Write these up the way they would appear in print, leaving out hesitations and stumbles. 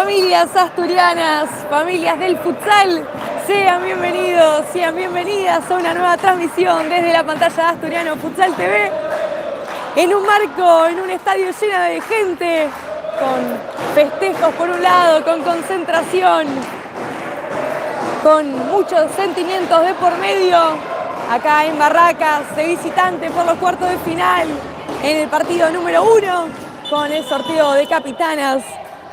Familias asturianas, familias del futsal, sean bienvenidos, sean bienvenidas a una nueva transmisión desde la pantalla de Asturiano Futsal TV, en un marco, en un estadio lleno de gente, con festejos por un lado, con concentración, con muchos sentimientos de por medio, acá en Barracas, de visitante por los cuartos de final, en el partido número 1, con el sorteo de capitanas,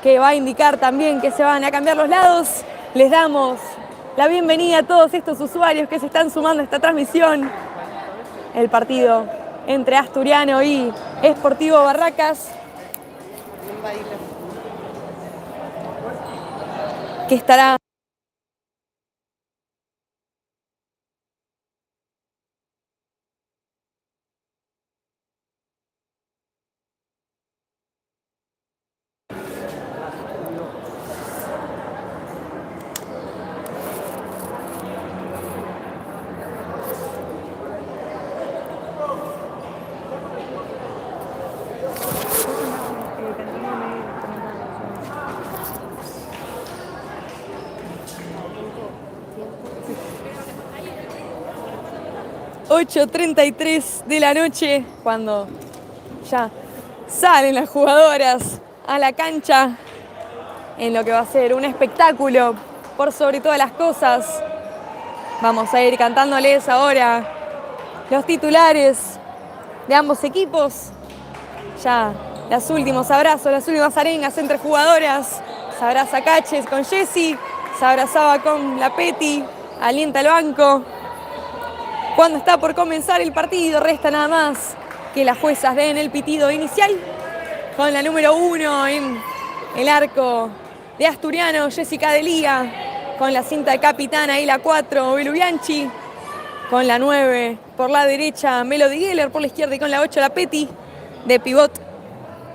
que va a indicar también que se van a cambiar los lados. Les damos la bienvenida a todos estos usuarios que se están sumando a esta transmisión. El partido entre Asturiano y Sportivo Barracas, que estará ...8:33 de la noche, cuando ya salen las jugadoras a la cancha en lo que va a ser un espectáculo por sobre todas las cosas. Vamos a ir cantándoles ahora los titulares de ambos equipos. Ya los últimos abrazos, las últimas arengas entre jugadoras. Se abraza Caches con Jessy, se abrazaba con la Peti, alienta el banco. Cuando está por comenzar el partido, resta nada más que las juezas den el pitido inicial, con la número 1 en el arco de Asturiano, Jessica Delía, con la cinta de capitana y la 4, Belu Bianchi, con la 9 por la derecha, Melody Geller, por la izquierda, y con la 8, la Peti, de pivot,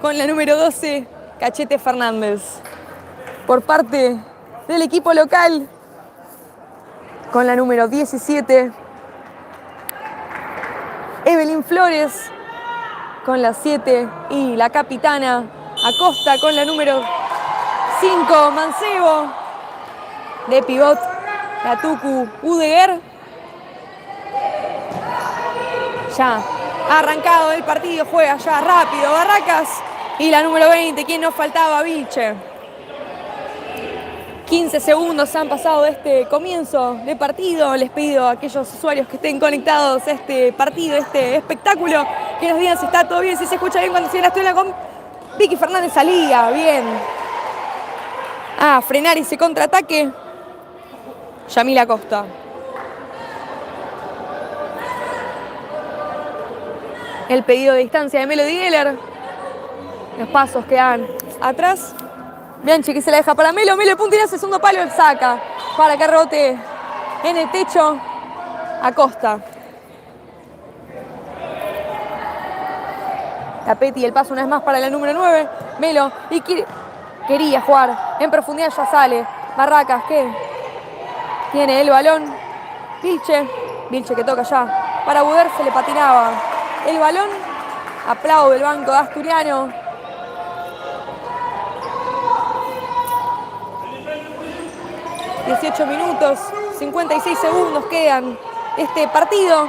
con la número 12, Cachete Fernández. Por parte del equipo local, con la número 17, Evelyn Flores, con la 7, y la capitana Acosta con la número 5, Mancebo, de pivot, la Tucu Udeguer. Ya ha arrancado el partido, juega ya rápido Barracas, y la número 20, quien nos faltaba, Vilche. 15 segundos han pasado de este comienzo de partido. Les pido a aquellos usuarios que estén conectados a este partido, a este espectáculo, que nos digan si está todo bien, si se escucha bien cuando se la estudia con Vicky Fernández. Salía bien a frenar ese contraataque Yamila Costa. El pedido de distancia de Melody Geller. Los pasos quedan atrás. Bianchi, que se la deja para Melo. Melo de puntinazo, segundo palo, saca para que rebote en el techo Acosta. La Peti, el paso una vez más para la número 9. Melo, y quería jugar en profundidad, ya sale. Barracas, que tiene el balón. Vilche que toca ya para Buder, se le patinaba el balón. Aplaude el banco de Asturiano. 18 minutos, 56 segundos quedan. Este partido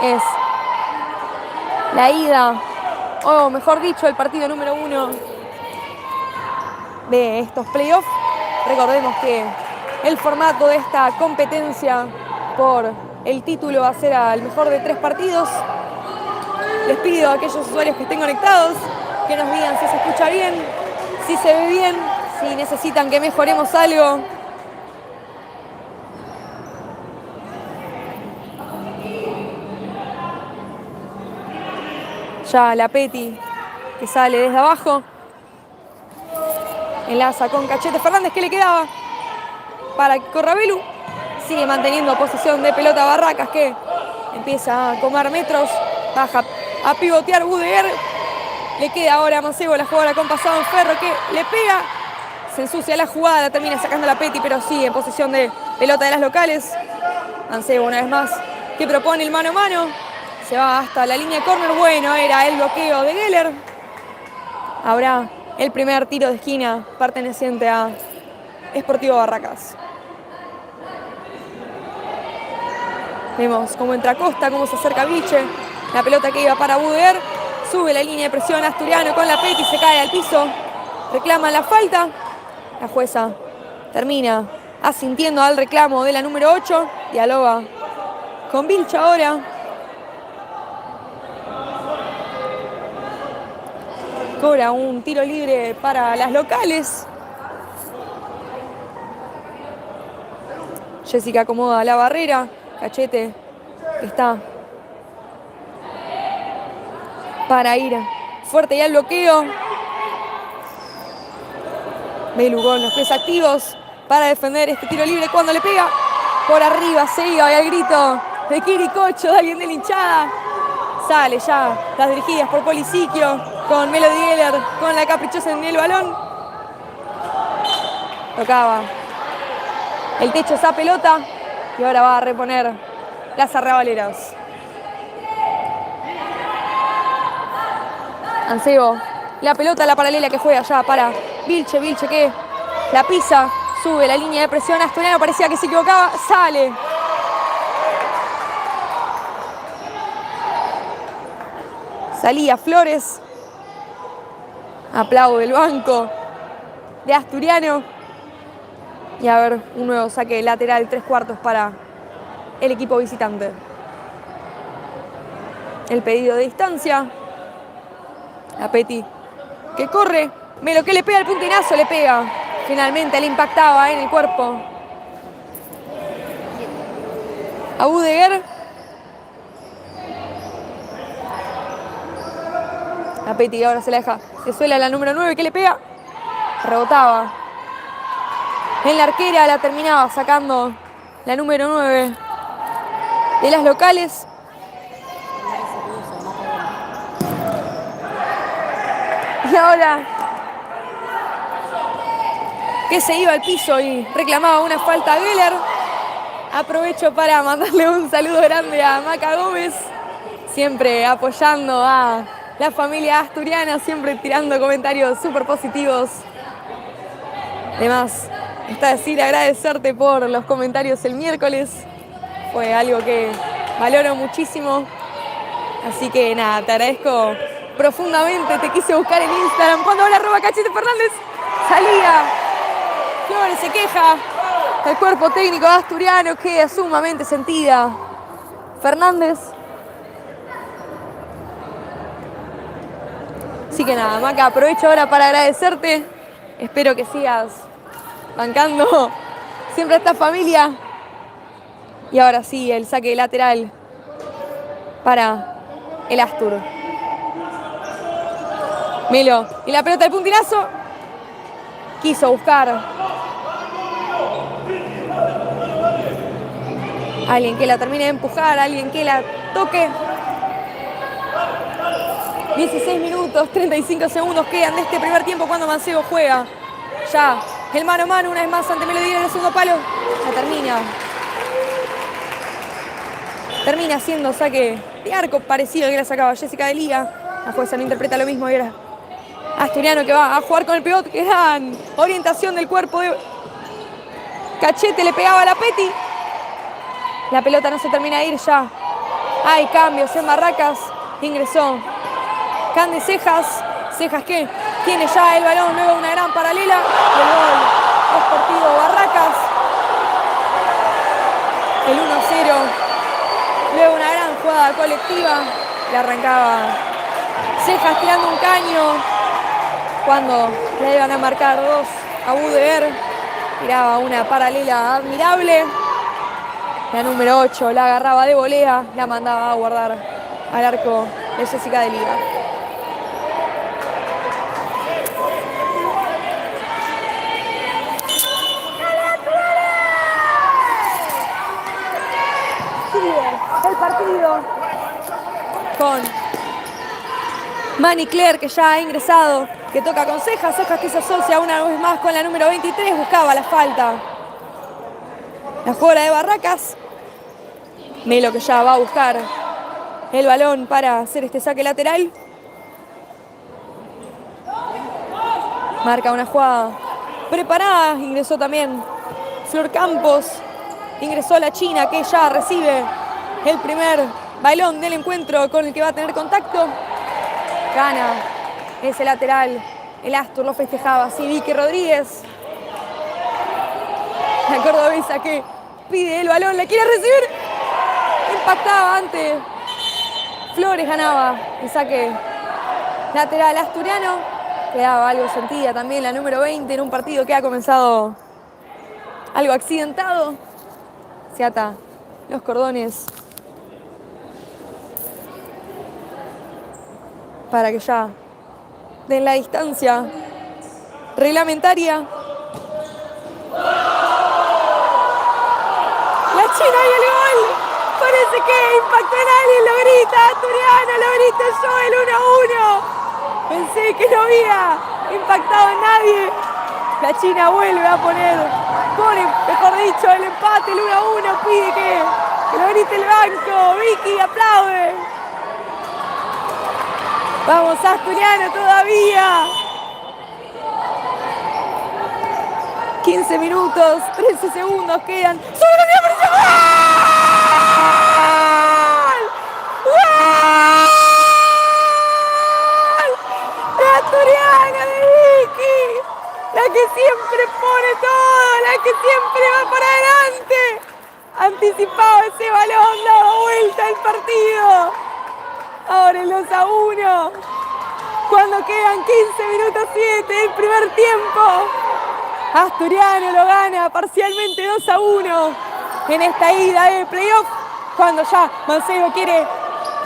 es la ida, o mejor dicho, el partido número 1 de estos playoffs. Recordemos que el formato de esta competencia por el título va a ser al mejor de 3 partidos. Les pido a aquellos usuarios que estén conectados que nos digan si se escucha bien, si se ve bien, si necesitan que mejoremos algo. Ya la Peti, que sale desde abajo, enlaza con Cachete Fernández, que le quedaba para Corrabelu. Sigue manteniendo posición de pelota Barracas, que empieza a comer metros, baja a pivotear Budeguer. Le queda ahora a Mancebo, la jugadora con pasado en Ferro, que le pega, se ensucia la jugada, termina sacando la Peti, pero sigue en posición de pelota de las locales. Mancebo una vez más, que propone el mano a mano. Se va hasta la línea de córner. Bueno, era el bloqueo de Geller. Habrá el primer tiro de esquina perteneciente a Sportivo Barracas. Vemos cómo entra Costa, cómo se acerca Vilche. La pelota que iba para Buder. Sube la línea de presión Asturiano con la Peti, se cae al piso. Reclama la falta. La jueza termina asintiendo al reclamo de la número 8. Dialoga con Vilche ahora. Cobra un tiro libre para las locales. Jessica acomoda la barrera. Cachete está para ir fuerte y al bloqueo. Belu con los pies activos para defender este tiro libre cuando le pega por arriba. Se iba y al grito de Quiricocho, de alguien de la hinchada. Sale ya las dirigidas por Polisiquio con Melody Geller, con la caprichosa en el balón. Tocaba el techo esa pelota y ahora va a reponer las arrabaleras. Ancebo, la pelota, la paralela que juega ya para Vilche. Vilche que la pisa, sube la línea de presión. Asturiano parecía que se equivocaba, sale. Salía Flores. Aplaude el banco de Asturiano. Y a ver, un nuevo saque lateral, 3/4 para el equipo visitante. El pedido de distancia. La Peti que corre. Melo que le pega el puntinazo, le pega. Finalmente le impactaba en el cuerpo a Budeguer. La Peti ahora se la deja. Se suela la número 9 que le pega. Rebotaba en la arquera, la terminaba sacando la número 9 de las locales. Y ahora que se iba al piso y reclamaba una falta a Geller. Aprovecho para mandarle un saludo grande a Maca Gómez, siempre apoyando a la familia asturiana, siempre tirando comentarios súper positivos. Además, está decir agradecerte por los comentarios el miércoles. Fue algo que valoro muchísimo. Así que nada, te agradezco profundamente. Te quise buscar en Instagram. Cuando ahora @Cachete Fernández salía. Flores se queja. El cuerpo técnico de Asturiano queda sumamente sentida. Fernández. Así que nada, Maca, aprovecho ahora para agradecerte. Espero que sigas bancando siempre a esta familia. Y ahora sí, el saque lateral para el Astur. Melo, y la pelota del puntinazo. Quiso buscar alguien que la termine de empujar, alguien que la toque. 16 minutos, 35 segundos quedan de este primer tiempo cuando Mancebo juega. Ya, el mano a mano una vez más ante Melody en el segundo palo. La termina. Termina siendo saque de arco parecido al que la sacaba Jessica de Liga. La jueza no interpreta lo mismo y era Asturiano que va a jugar con el pivot, que dan orientación del cuerpo de Cachete, le pegaba a la Peti. La pelota no se termina de ir ya. Hay cambios en Barracas. Ingresó Cande Cejas. Cejas que tiene ya el balón, luego una gran paralela. Y el gol Sportivo Barracas. El 1-0. Luego una gran jugada colectiva. Le arrancaba Cejas tirando un caño. Cuando le iban a marcar 2 a Budeguer, tiraba una paralela admirable. La número 8 la agarraba de volea, la mandaba a guardar al arco de Jessica de Liga. Sigue el partido con Manny Claire, que ya ha ingresado, que toca con Cejas. Cejas que se asocia una vez más con la número 23, buscaba la falta. La jugadora de Barracas. Melo que ya va a buscar el balón para hacer este saque lateral. Marca una jugada preparada. Ingresó también Flor Campos. Ingresó la china que ya recibe el primer balón del encuentro con el que va a tener contacto. Gana ese lateral. El Astur lo festejaba así. Vicky Rodríguez. La cordobesa que pide el balón. La quiere recibir. Impactaba antes. Flores ganaba el saque lateral asturiano. Quedaba algo sentida también la número 20 en un partido que ha comenzado algo accidentado. Se ata los cordones para que ya den la distancia reglamentaria. La china y el gol. Parece que impactó en alguien, lo grita Asturiano, lo grito yo, el 1-1. Pensé que no había impactado en nadie. La china vuelve a pone, mejor dicho, el empate, el 1-1, pide que lo grite el banco. Vicky aplaude. Vamos Asturiano todavía. 15 minutos, 13 segundos quedan. ¡Sube la presión! ¡Gol! ¡Gol! ¡La Asturiana de Vicky! La que siempre pone todo, la que siempre va para adelante. Anticipaba ese balón, daba vuelta el partido. Ahora el 2-1. Cuando quedan 15 minutos 7 del primer tiempo. Asturiano lo gana parcialmente 2-1 en esta ida de playoff. Cuando ya Mancebo quiere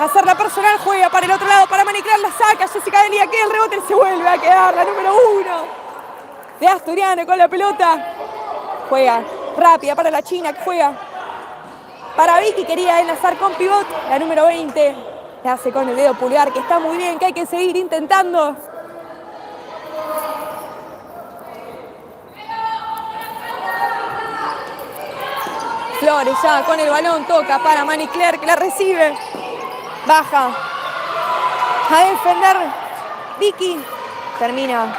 hacer la personal, juega para el otro lado para Maniclar, la saca, Jessica Delia, queda el rebote, se vuelve a quedar la número 1 de Asturiano con la pelota. Juega rápida para la china, que juega para Vicky, quería enlazar con pivot, la número 20. Le hace con el dedo pulgar, que está muy bien, que hay que seguir intentando. Flores ya con el balón, toca para Manicler, que la recibe. Baja a defender Vicky. Termina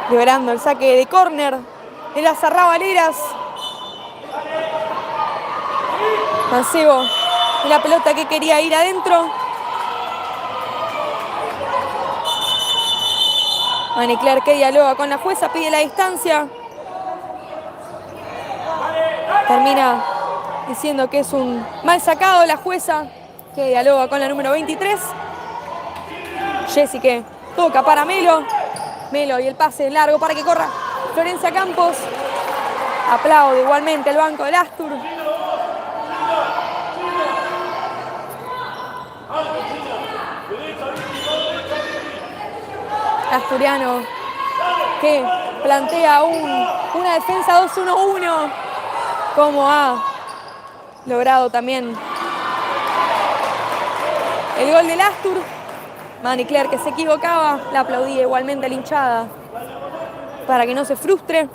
liberando el saque de córner de las arrabaleras. Mancebo y la pelota que quería ir adentro. Manicler que dialoga con la jueza, pide la distancia. Termina diciendo que es un mal sacado la jueza, que dialoga con la número 23. Jessy que toca para Melo. Melo y el pase largo para que corra Florencia Campos. Aplaude igualmente el banco del Astur. Asturiano que plantea una defensa 2-1-1, como ha logrado también el gol del Astur. Manicler que se equivocaba, la aplaudía igualmente la hinchada para que no se frustre.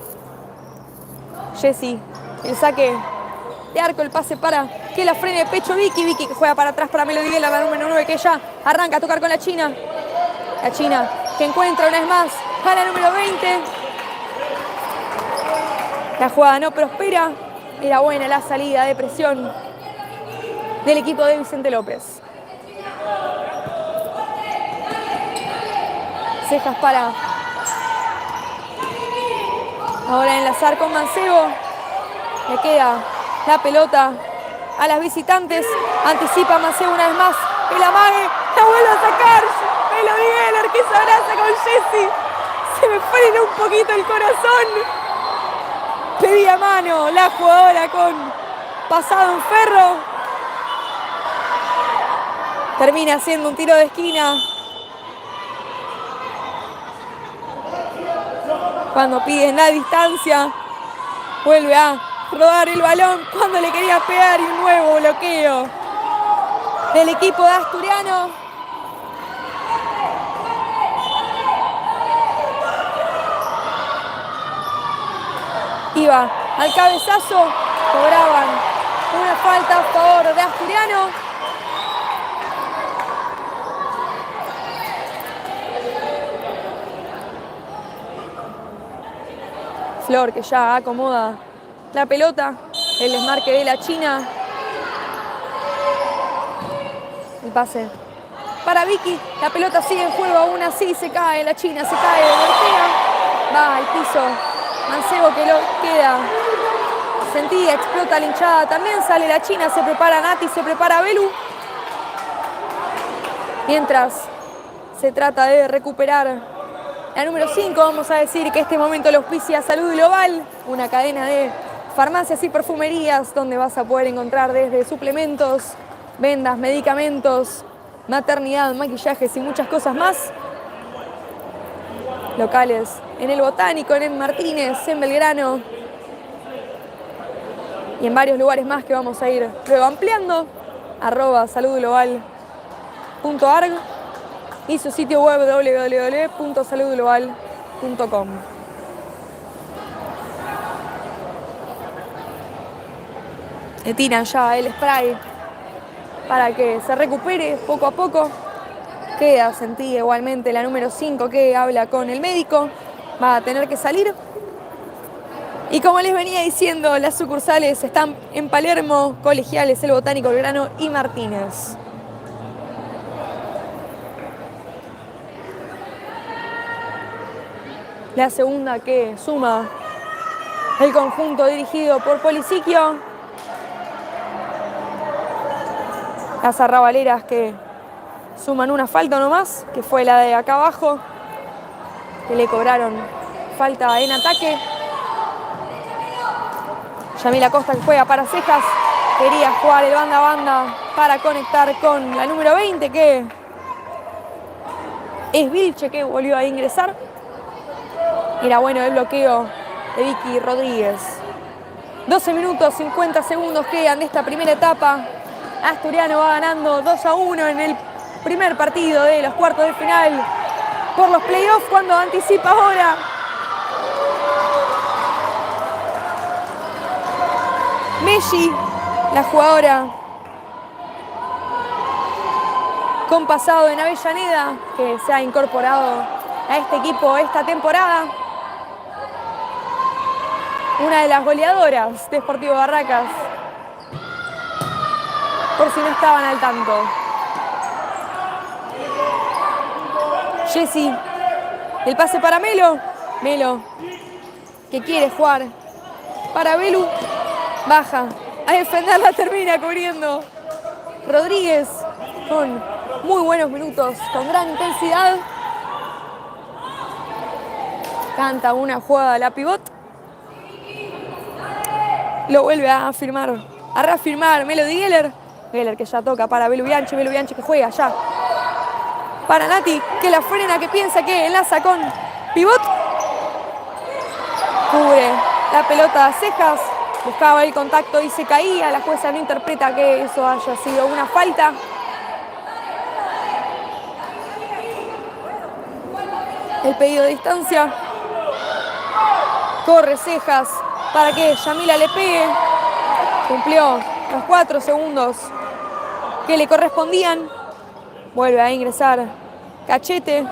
Jessy, el saque de arco, el pase para que la frene de pecho Vicky. Vicky que juega para atrás para Melody Vela, la número 9, que ya arranca a tocar con la china. La china que encuentra una vez más a la número 20. La jugada no prospera. Era buena la salida de presión del equipo de Vicente López. Cejas para ahora enlazar con Mancebo. Le queda la pelota a las visitantes. Anticipa Mancebo una vez más. El amague. La vuelve a sacar. Melody Geller que se abraza con Jessy. Se me frena un poquito el corazón. Pedía mano la jugadora con pasado en ferro. Termina haciendo un tiro de esquina. Cuando piden la distancia, vuelve a rodar el balón cuando le quería pegar y un nuevo bloqueo del equipo de Asturiano. Iba al cabezazo, cobraban una falta a favor de Asturiano. Flor, que ya acomoda la pelota. El desmarque de la China. El pase para Vicky. La pelota sigue en juego, aún así se cae la China, se cae, golpea. Va al piso. Mancebo que lo queda. Sentía, explota la hinchada. También sale la China, se prepara Nati, se prepara Belu. Mientras se trata de recuperar la número 5, vamos a decir que este momento lo auspicia Salud Global, una cadena de farmacias y perfumerías donde vas a poder encontrar desde suplementos, vendas, medicamentos, maternidad, maquillajes y muchas cosas más. Locales en el Botánico, en el Martínez, en Belgrano y en varios lugares más que vamos a ir luego ampliando. @saludglobal.org y su sitio web www.saludglobal.com. Le tiran ya el spray para que se recupere poco a poco. Queda sentida igualmente la número 5 que habla con el médico. Va a tener que salir. Y como les venía diciendo, las sucursales están en Palermo, Colegiales, El Botánico, Belgrano y Martínez. La segunda que suma el conjunto dirigido por Polisiquio. Las arrabaleras que suman una falta nomás, que fue la de acá abajo, que le cobraron falta en ataque. Yamila Costa, que juega para Cejas, quería jugar el banda a banda para conectar con la número 20, que es Vilche, que volvió a ingresar. Era bueno el bloqueo de Vicky Rodríguez. 12 minutos 50 segundos quedan de esta primera etapa. Asturiano va ganando 2-1 en el primer partido de los cuartos de final por los playoffs, cuando anticipa ahora Messi, la jugadora con pasado en Avellaneda, que se ha incorporado a este equipo esta temporada. Una de las goleadoras de Sportivo Barracas, por si no estaban al tanto. Jessy, el pase para Melo. Melo, que quiere jugar para Belu. Baja a defenderla, termina cubriendo Rodríguez con muy buenos minutos, con gran intensidad. Canta una jugada a la pivot. Lo vuelve a reafirmar Melody Geller. Geller que ya toca para Belu Bianchi que juega ya para Nati, que la frena, que piensa que enlaza con pivot. Cubre la pelota a Cejas. Buscaba el contacto y se caía. La jueza no interpreta que eso haya sido una falta. El pedido de distancia. Corre Cejas para que Yamila le pegue. Cumplió los 4 segundos que le correspondían. Vuelve a ingresar Cachete.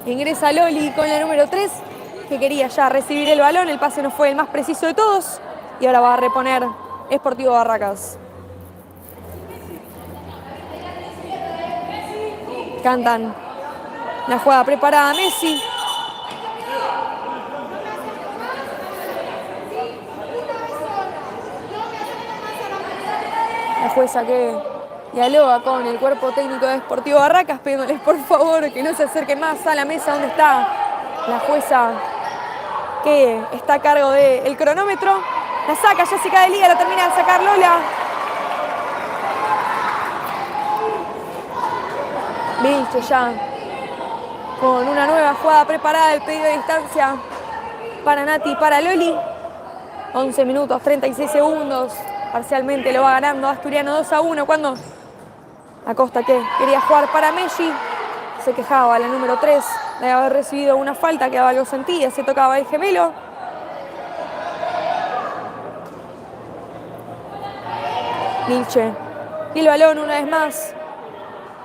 Ingresa Loli con la número 3, que quería ya recibir el balón. El pase no fue el más preciso de todos. Y ahora va a reponer Sportivo Barracas. Cantan la jugada preparada Messi. La jueza que dialoga con el cuerpo técnico de Sportivo Barracas, pidiéndoles por favor que no se acerquen más a la mesa donde está la jueza que está a cargo del cronómetro. La saca Jessica de Liga, la termina de sacar Lola. Vilche ya con una nueva jugada preparada, el pedido de distancia para Nati y para Loli. 11 minutos 36 segundos. Parcialmente lo va ganando Asturiano 2-1, cuando Acosta, que quería jugar para Messi, se quejaba la número 3 de haber recibido una falta que algo sentía, se tocaba el gemelo. Vilche y el balón una vez más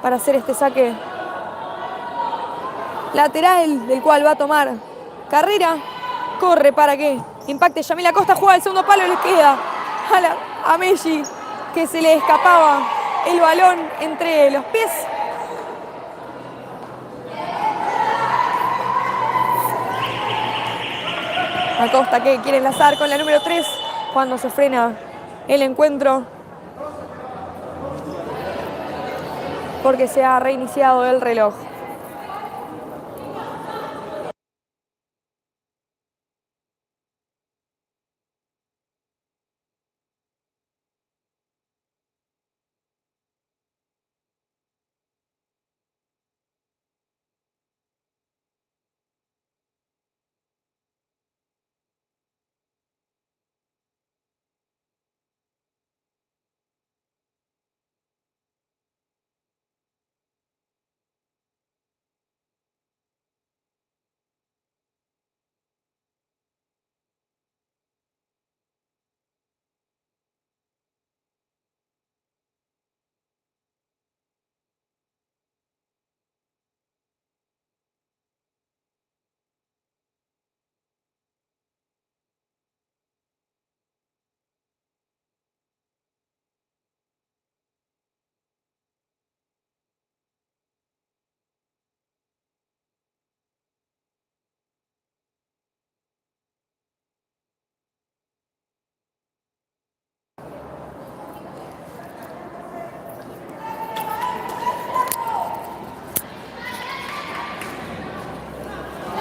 para hacer este saque lateral, del cual va a tomar Carrera. Corre para que Impacte, Yamil Acosta juega el segundo palo, le queda a Messi, que se le escapaba el balón entre los pies. Acosta que quiere enlazar con la número 3 cuando se frena el encuentro porque se ha reiniciado el reloj.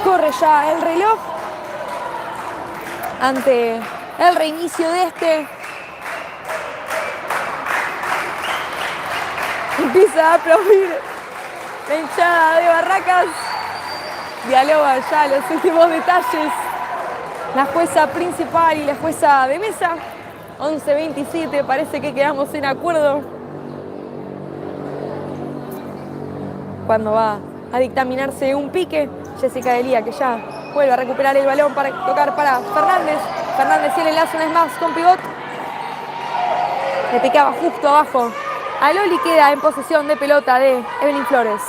Corre ya el reloj ante el reinicio de este. Empieza a aplaudir la hinchada de Barracas. Dialoga ya los últimos detalles la jueza principal y la jueza de mesa. 11:27, parece que quedamos en acuerdo. Cuando va a dictaminarse un pique, Jessica Delía, que ya vuelve a recuperar el balón para tocar para Fernández. Fernández y el enlace una vez más con pivot. Le picaba justo abajo. A Loli, queda en posesión de pelota de Evelyn Flores.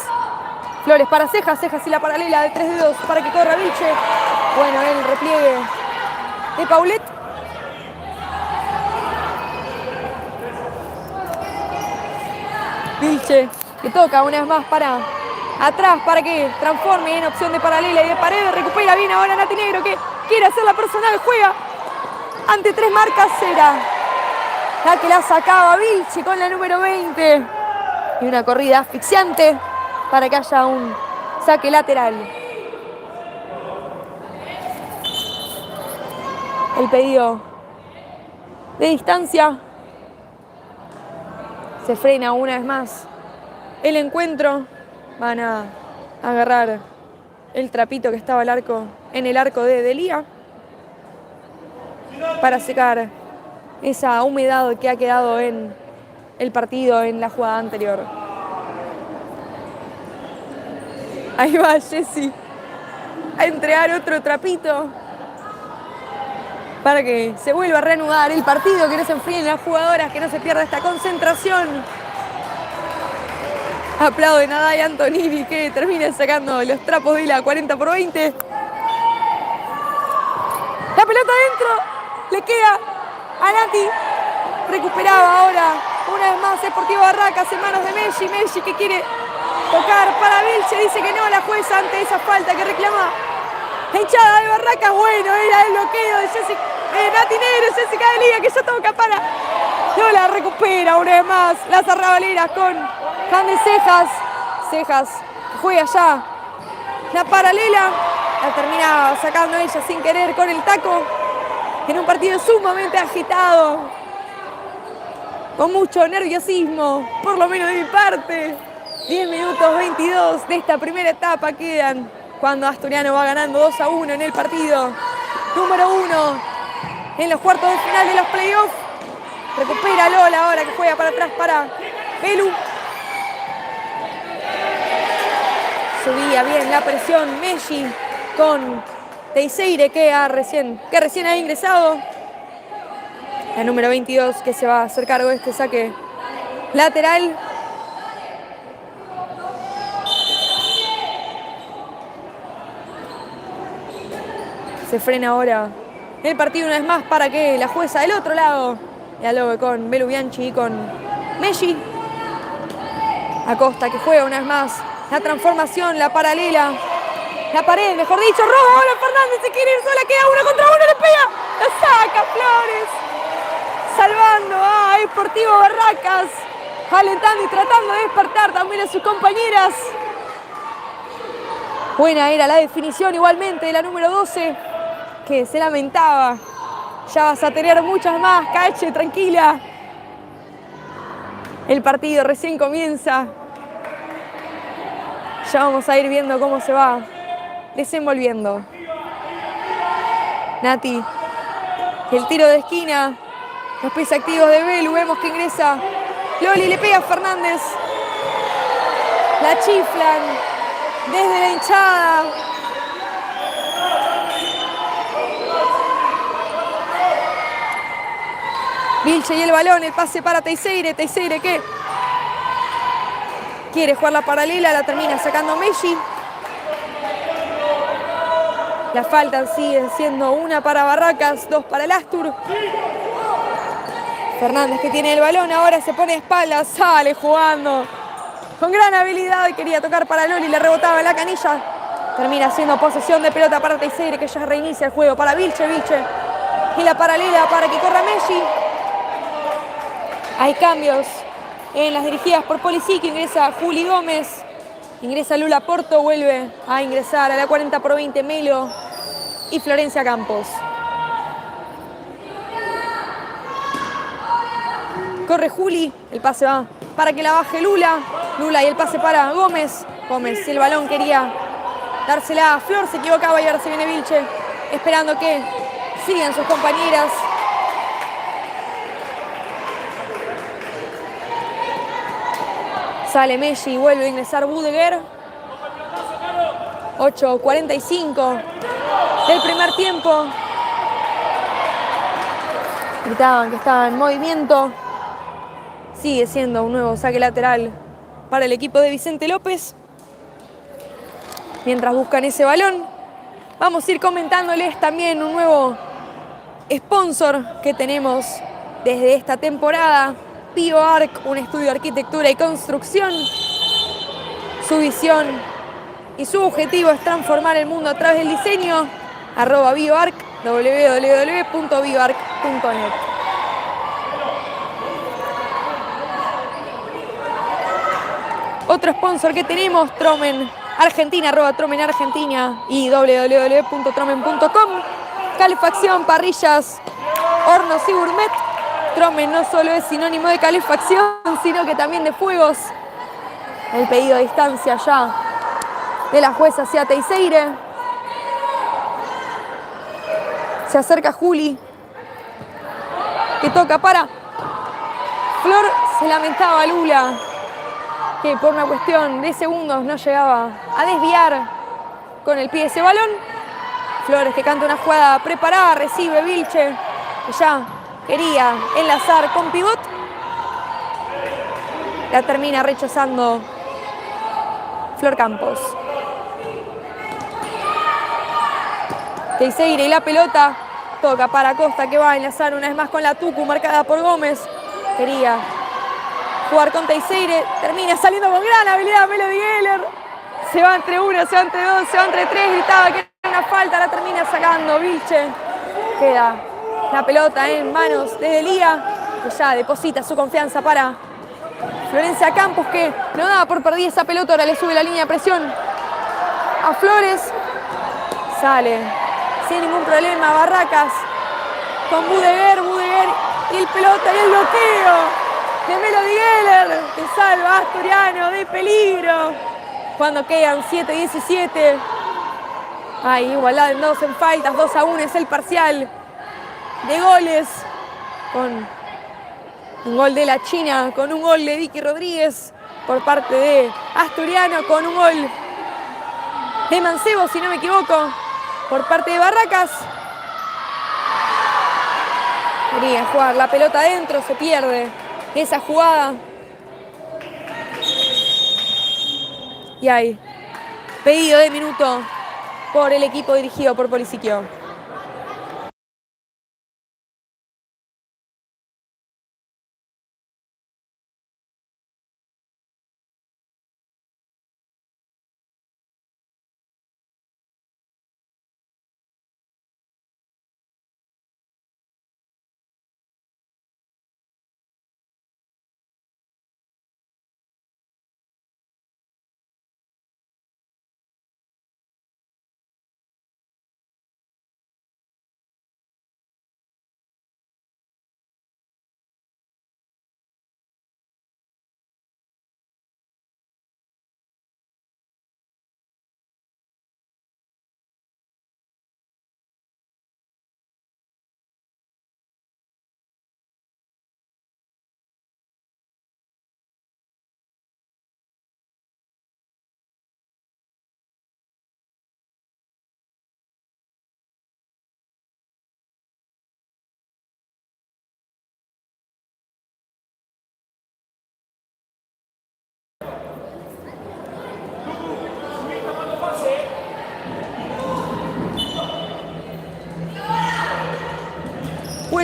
Flores para Cejas, Cejas y la paralela de 3 dedos para que corra Vilche. Bueno, el repliegue de Paulet. Vilche, que toca una vez más para atrás para que transforme en opción de paralela y de pared. Recupera bien ahora Nati Negro, que quiere hacer la personal. Juega ante 3 marcas. Era la que la sacaba Vilche con la número 20. Y una corrida asfixiante para que haya un saque lateral. El pedido de distancia. Se frena una vez más el encuentro. Van a agarrar el trapito que estaba en el arco de Delía para secar esa humedad que ha quedado en el partido en la jugada anterior. Ahí va Jessy a entregar otro trapito para que se vuelva a reanudar el partido, que no se enfríen las jugadoras, que no se pierda esta concentración. Aplauden a Day Antonini, que termina sacando los trapos de la 40/20. La pelota adentro, le queda a Nati. Recuperaba ahora una vez más Sportivo Barracas en manos de Messi. Messi que quiere tocar para Vilche, dice que no la jueza ante esa falta que reclama la hinchada de Barracas. Bueno, era el bloqueo de Nati Negro, Jessica Delía, que ya toca para... No la recupera una vez más las arrabaleras con Handes Cejas. Cejas juega ya la paralela. La termina sacando ella sin querer con el taco. En un partido sumamente agitado, con mucho nerviosismo, por lo menos de mi parte. 10 minutos 22 de esta primera etapa quedan cuando Asturiano va ganando 2-1 en el partido número 1 en los cuartos de final de los playoffs. Recupera Lola ahora, que juega para atrás para Belu. Subía bien la presión Messi con Teixeira, que recién ha ingresado. La número 22, que se va a hacer cargo de este saque lateral. Se frena ahora el partido una vez más para que la jueza del otro lado dialogue con Belu Bianchi y con Messi. Acosta que juega una vez más la transformación, la paralela, la pared, mejor dicho, roba ahora Fernández, se quiere ir sola, queda 1 contra 1, le pega, la saca Flores, salvando a Sportivo Barracas, alentando y tratando de despertar también a sus compañeras. Buena era la definición igualmente de la número 12, que se lamentaba. Ya vas a tener muchas más, Cache, tranquila. El partido recién comienza. Ya vamos a ir viendo cómo se va desenvolviendo. Nati, el tiro de esquina, los pies activos de Belu, vemos que ingresa Loli, le pega a Fernández. La chiflan desde la hinchada. Vilche y el balón, el pase para Teixeira. Teixeira que quiere jugar la paralela, la termina sacando Messi. La falta sigue siendo 1 para Barracas, 2 para el Astur. Fernández que tiene el balón, ahora se pone de espaldas, sale jugando con gran habilidad. Quería tocar para Loli, le rebotaba en la canilla. Termina siendo posesión de pelota para Teixeira, que ya reinicia el juego para Vilche. Y la paralela para que corra Messi. Hay cambios en las dirigidas por Polisic, que ingresa Juli Gómez, ingresa Lula Porto, vuelve a ingresar a la 40/20 Melo y Florencia Campos. Corre Juli, el pase va para que la baje Lula y el pase para Gómez. Gómez, el balón quería dársela a Flor, se equivocaba y ahora se viene Vilche, esperando que sigan sus compañeras. Sale Messi, vuelve a ingresar Budeguer. 8:45 del primer tiempo. Gritaban que estaba en movimiento. Sigue siendo un nuevo saque lateral para el equipo de Vicente López. Mientras buscan ese balón, vamos a ir comentándoles también un nuevo sponsor que tenemos desde esta temporada. BioArc, un estudio de arquitectura y construcción. Su visión y su objetivo es transformar el mundo a través del diseño. @BioArc, www.bioarc.net. Otro sponsor que tenemos, Tromen Argentina, @Tromen Argentina y www.tromen.com. Calefacción, parrillas, hornos y gourmet. Tromen no solo es sinónimo de calefacción, sino que también de fuegos. El pedido a distancia ya de la jueza hacia Teixeira. Se acerca Juli, que toca para Flor. Se lamentaba Lula, que por una cuestión de segundos no llegaba a desviar con el pie ese balón. Flores que canta una jugada preparada, recibe Vilche, que ya quería enlazar con pivot. La termina rechazando Flor Campos. Teixeira y la pelota. Toca para Acosta, que va a enlazar una vez más con la Tucu, marcada por Gómez. Quería jugar con Teixeira. Termina saliendo con gran habilidad Melody Geller. Se va entre 1, se va entre 2, se va entre 3. Gritaba que era una falta, la termina sacando Vilche. Queda la pelota en manos de Delía, que ya deposita su confianza para Florencia Campos, que no daba por perdida esa pelota. Ahora le sube la línea de presión a Flores. Sale sin ningún problema Barracas con Budeguer y el pelota y el bloqueo de Melody Geller, que salva a Asturiano de peligro cuando quedan 7:17. Hay igualdad en 2 en faltas, 2-1 es el parcial de goles, con un gol de la China, con un gol de Vicky Rodríguez por parte de Asturiano, con un gol de Mancebo, si no me equivoco, por parte de Barracas. Quería jugar la pelota adentro, se pierde esa jugada. Y hay pedido de minuto por el equipo dirigido por Polisic.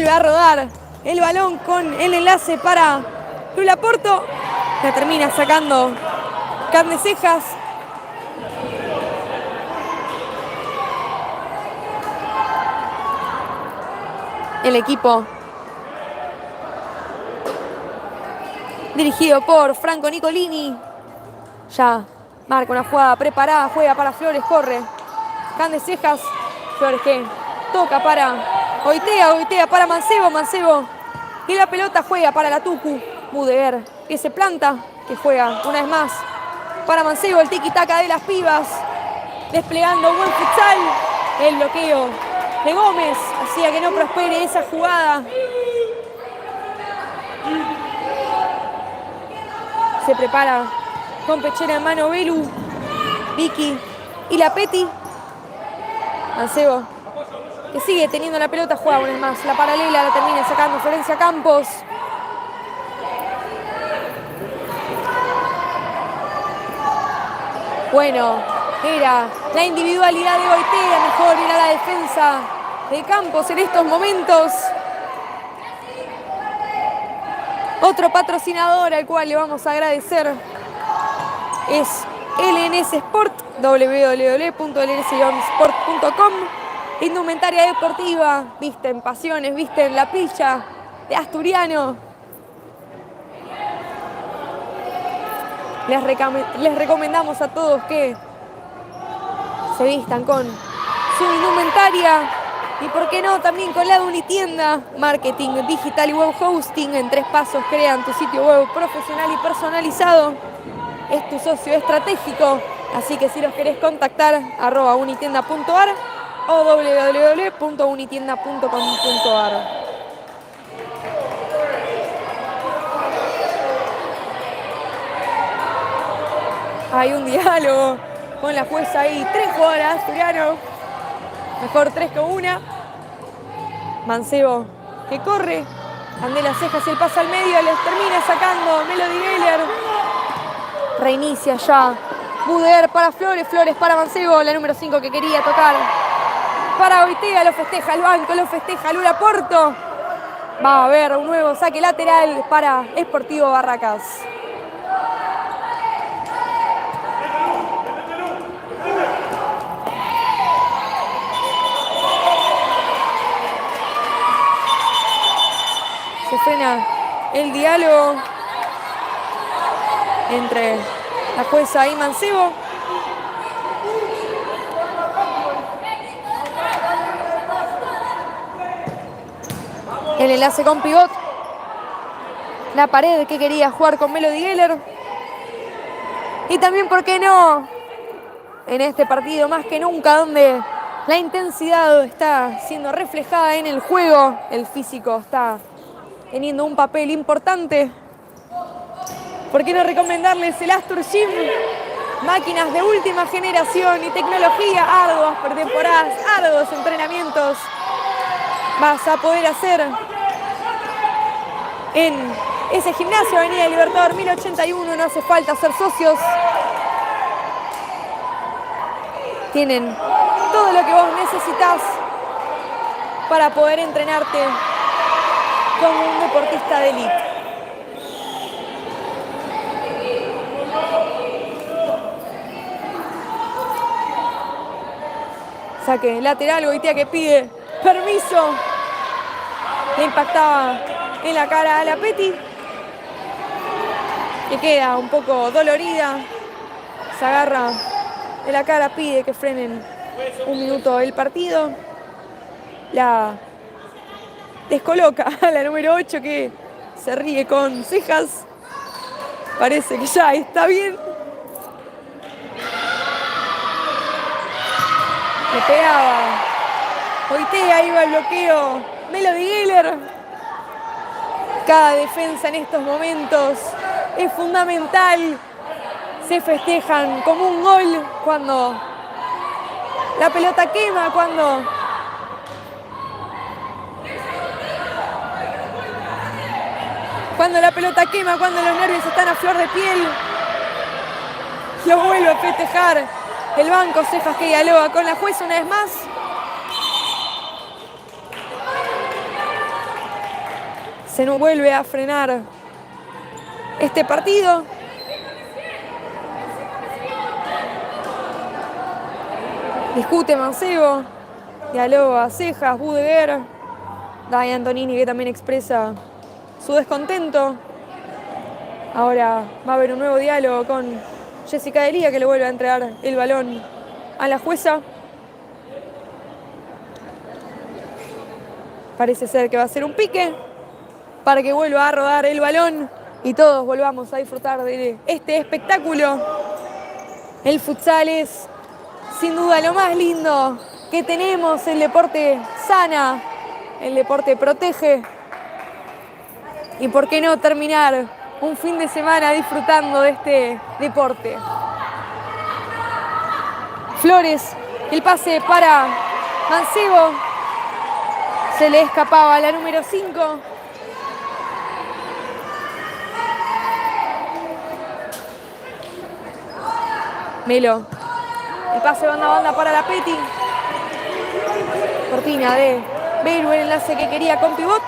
vuelve a rodar el balón con el enlace para Lula Porto. La termina sacando Candesejas. El equipo dirigido por Franco Nicolini ya marca una jugada preparada, juega para Flores, corre Candesejas, Flores que toca para Oitea para Mancebo, y la pelota juega para la Tucu, Budeguer que se planta, que juega una vez más para Mancebo, el tiki-taka de las pibas, desplegando buen futsal, el bloqueo de Gómez hacía que no prospere esa jugada. Se prepara con pechera en mano Belu, Vicky y la Peti. Mancebo, que sigue teniendo la pelota, juega una vez más. La paralela la termina sacando Florencia Campos. Bueno, era la individualidad de Oitea, mejor era la defensa de Campos en estos momentos. Otro patrocinador al cual le vamos a agradecer es LNS Sport, www.lns-sport.com. Indumentaria deportiva, visten pasiones, visten la pilcha de Asturiano. Les recomendamos a todos que se vistan con su indumentaria y, por qué no, también con la de Unitienda. Marketing digital y web hosting. En 3 pasos crean tu sitio web profesional y personalizado. Es tu socio estratégico. Así que si los querés contactar, @unitienda.ar o www.unitienda.com.ar. Hay un diálogo con la jueza ahí. 3 jugadoras Asturiano. Mejor 3 que una. Mancebo que corre. Candela Cejas y el pase al medio. Les termina sacando Melody Geller. Reinicia ya. Buder para Flores. Flores para Mancebo. La número 5 que quería tocar. Para Oitea. Lo festeja el banco. Lo festeja Lula Porto. Va a haber un nuevo saque lateral para Sportivo Barracas. Se frena el diálogo entre la jueza y Mancebo. El enlace con pivot. La pared que quería jugar con Melody Geller. Y también, ¿por qué no?, en este partido más que nunca, donde la intensidad está siendo reflejada en el juego, el físico está teniendo un papel importante. ¿Por qué no recomendarles el Astur Gym? Máquinas de última generación y tecnología, arduas pretemporadas, arduos entrenamientos vas a poder hacer en ese gimnasio Avenida Libertador 1081. No hace falta ser socios. Tienen todo lo que vos necesitas para poder entrenarte como un deportista de élite. Saque lateral, Oitea que pide permiso. Le impactaba en la cara a la Peti, que queda un poco dolorida. Se agarra de la cara, pide que frenen un minuto el partido. La descoloca a la número 8, que se ríe con cejas. Parece que ya está bien. Le pegaba Oitea, iba el bloqueo Melody Geller. Cada defensa en estos momentos es fundamental. Se festejan como un gol cuando la pelota quema, cuando la pelota quema, cuando los nervios están a flor de piel. Lo vuelve a festejar el banco. Cejas que dialoga con la jueza una vez más. se nos vuelve a frenar este partido. Discute Mancebo, dialoga Cejas, Budeguer, Dai Antonini, que también expresa su descontento. Ahora va a haber un nuevo diálogo con Jessica Delía, que le vuelve a entregar el balón a la jueza. Parece ser que va a ser un pique para que vuelva a rodar el balón y todos volvamos a disfrutar de este espectáculo. El futsal es sin duda lo más lindo que tenemos. El deporte sana, el deporte protege. Y por qué no terminar un fin de semana disfrutando de este deporte. Flores, el pase para Mancebo. Se le escapaba la número 5. Melo. El pase banda a banda para la Peti. Cortina de Beiru, el enlace que quería con pivot.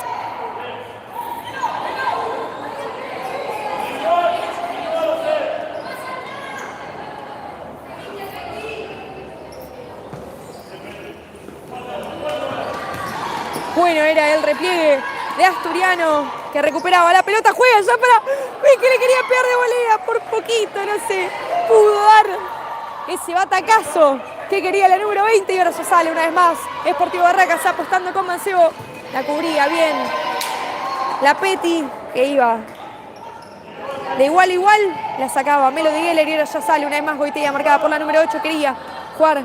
Bueno, era el repliegue de Asturiano, que recuperaba la pelota. Juega ya para... que le quería pegar de volea por poquito, no sé. Pudo dar ese batacazo que quería la número 20 y ahora se sale una vez más. Sportivo Barracas apostando con Mancebo. La cubría bien la Peti, que iba de igual a igual. La sacaba Melody Geller y ahora ya sale una vez más Goitea, marcada por la número 8. Quería jugar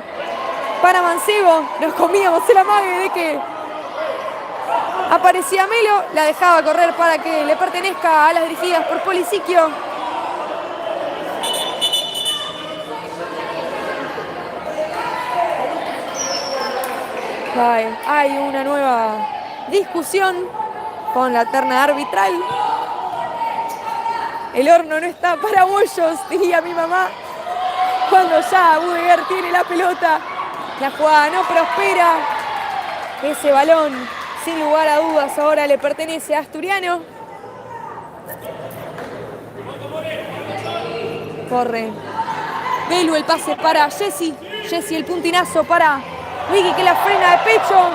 para Mancebo. Nos comíamos el amague de que aparecía Melo, la dejaba correr para que le pertenezca a las dirigidas por Polisiquio. Hay una nueva discusión con la terna arbitral. El horno no está para bollos, diría mi mamá. Cuando ya Budeguer tiene la pelota, la jugada no prospera. Ese balón, sin lugar a dudas, ahora le pertenece a Asturiano. Corre Belu, el pase para Jessy. Jessy, el puntinazo para Vicky, que la frena de pecho.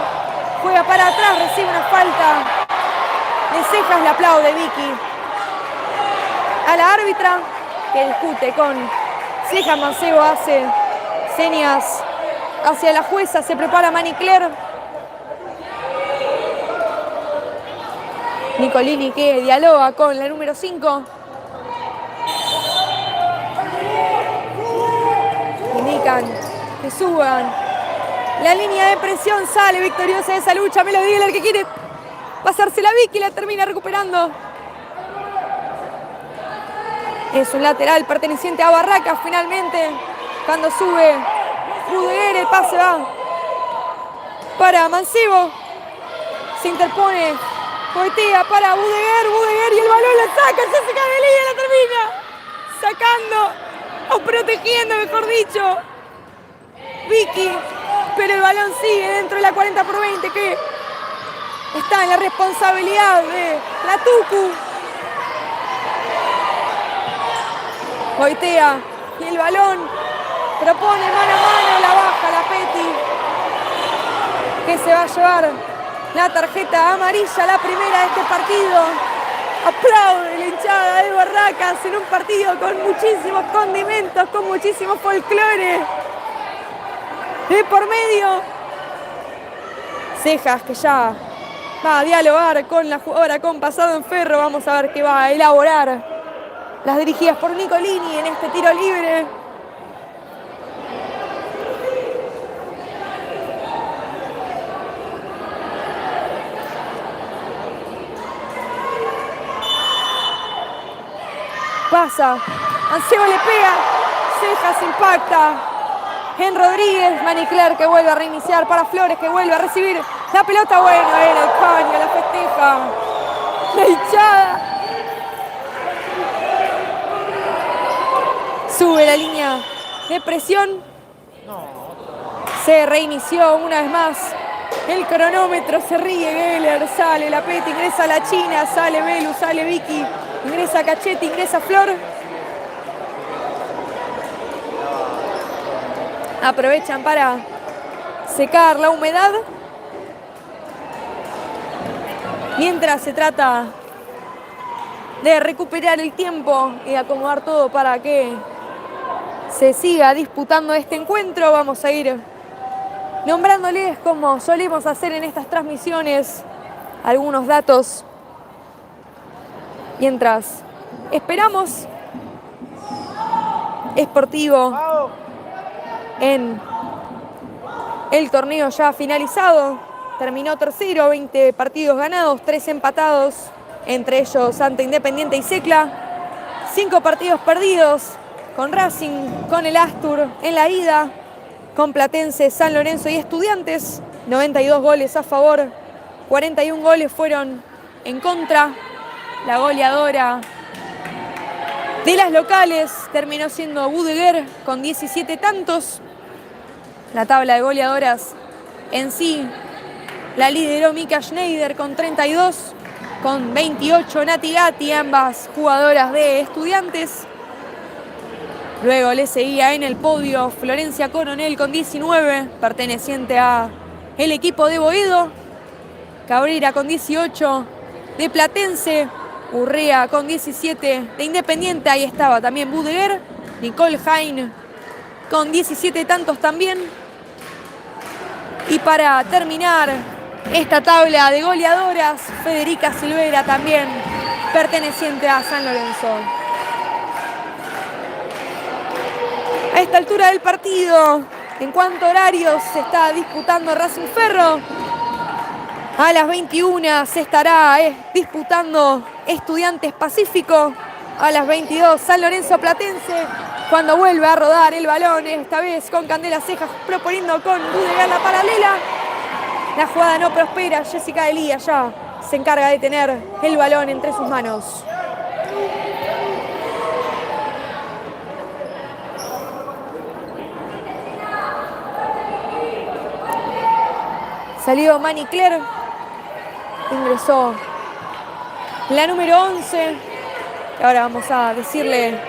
Juega para atrás, recibe una falta de Cejas, le aplaude Vicky a la árbitra, que discute con Cejas. Mancebo hace señas hacia la jueza, se prepara Manicler. Nicolini, que dialoga con la número 5. Indican que suban la línea de presión. Sale victoriosa de esa lucha Melody Geller, que quiere pasarse la Vicky, la termina recuperando. Es un lateral perteneciente a Barracas finalmente. Cuando sube Budeguer, el pase va para Mancebo. Se interpone Goitea para Budeguer y el balón la saca. Jessica Delía la termina sacando o protegiendo, mejor dicho, Vicky. Pero el balón sigue dentro de la 40/20, que está en la responsabilidad de la Tucu. Goitea y el balón propone mano a mano, la baja la Peti, que se va a llevar la tarjeta amarilla, la primera de este partido. Aplaude la hinchada de Barracas en un partido con muchísimos condimentos, con muchísimo folclore de por medio. Cejas, que ya va a dialogar con la jugadora con pasado en Ferro. Vamos a ver qué va a elaborar las dirigidas por Nicolini en este tiro libre. Pasa, Mancebo le pega, Cejas impacta en Rodríguez. Manicler, que vuelve a reiniciar para Flores, que vuelve a recibir la pelota. Bueno, era el caño, la festeja la hinchada. Sube la línea de presión. Se reinició una vez más El cronómetro se ríe Geller, sale la Peti, ingresa la China, sale Belu, sale Vicky, ingresa Cachete, ingresa Flor. Aprovechan para secar la humedad. Mientras se trata de recuperar el tiempo y acomodar todo para que se siga disputando este encuentro, vamos a ir nombrándoles, como solemos hacer en estas transmisiones, algunos datos mientras esperamos. Sportivo en el torneo ya finalizado, terminó tercero, 20 partidos ganados, 3 empatados, entre ellos ante Independiente y Secla, 5 partidos perdidos con Racing, con el Astur en la ida, con Platense, San Lorenzo y Estudiantes, 92 goles a favor, 41 goles fueron en contra. La goleadora de las locales terminó siendo Budeguer con 17 tantos. La tabla de goleadoras en sí la lideró Mika Schneider con 32, con 28 Nati Gatti, ambas jugadoras de Estudiantes. Luego le seguía en el podio Florencia Coronel con 19, perteneciente a el equipo de Boedo. Cabrera con 18 de Platense. Urrea con 17 de Independiente, ahí estaba también Budeguer. Nicole Hain con 17 tantos también. Y para terminar esta tabla de goleadoras, Federica Silvera también, perteneciente a San Lorenzo. A esta altura del partido, en cuanto a horarios, se está disputando Racing Ferro. A las 21 se estará disputando Estudiantes Pacífico. A las 22 San Lorenzo Platense. Cuando vuelve a rodar el balón, esta vez con Candela Cejas proponiendo con Budeguer la paralela. La jugada no prospera. Jessica Elías ya se encarga de tener el balón entre sus manos. Salió Mani Claire. Ingresó la número 11. Y ahora vamos a decirle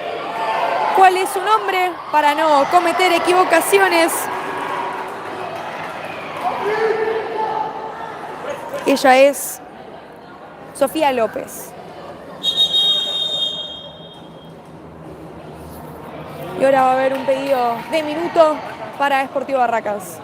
cuál es su nombre para no cometer equivocaciones. Ella es Sofía López. Y ahora va a haber un pedido de minuto para Sportivo Barracas.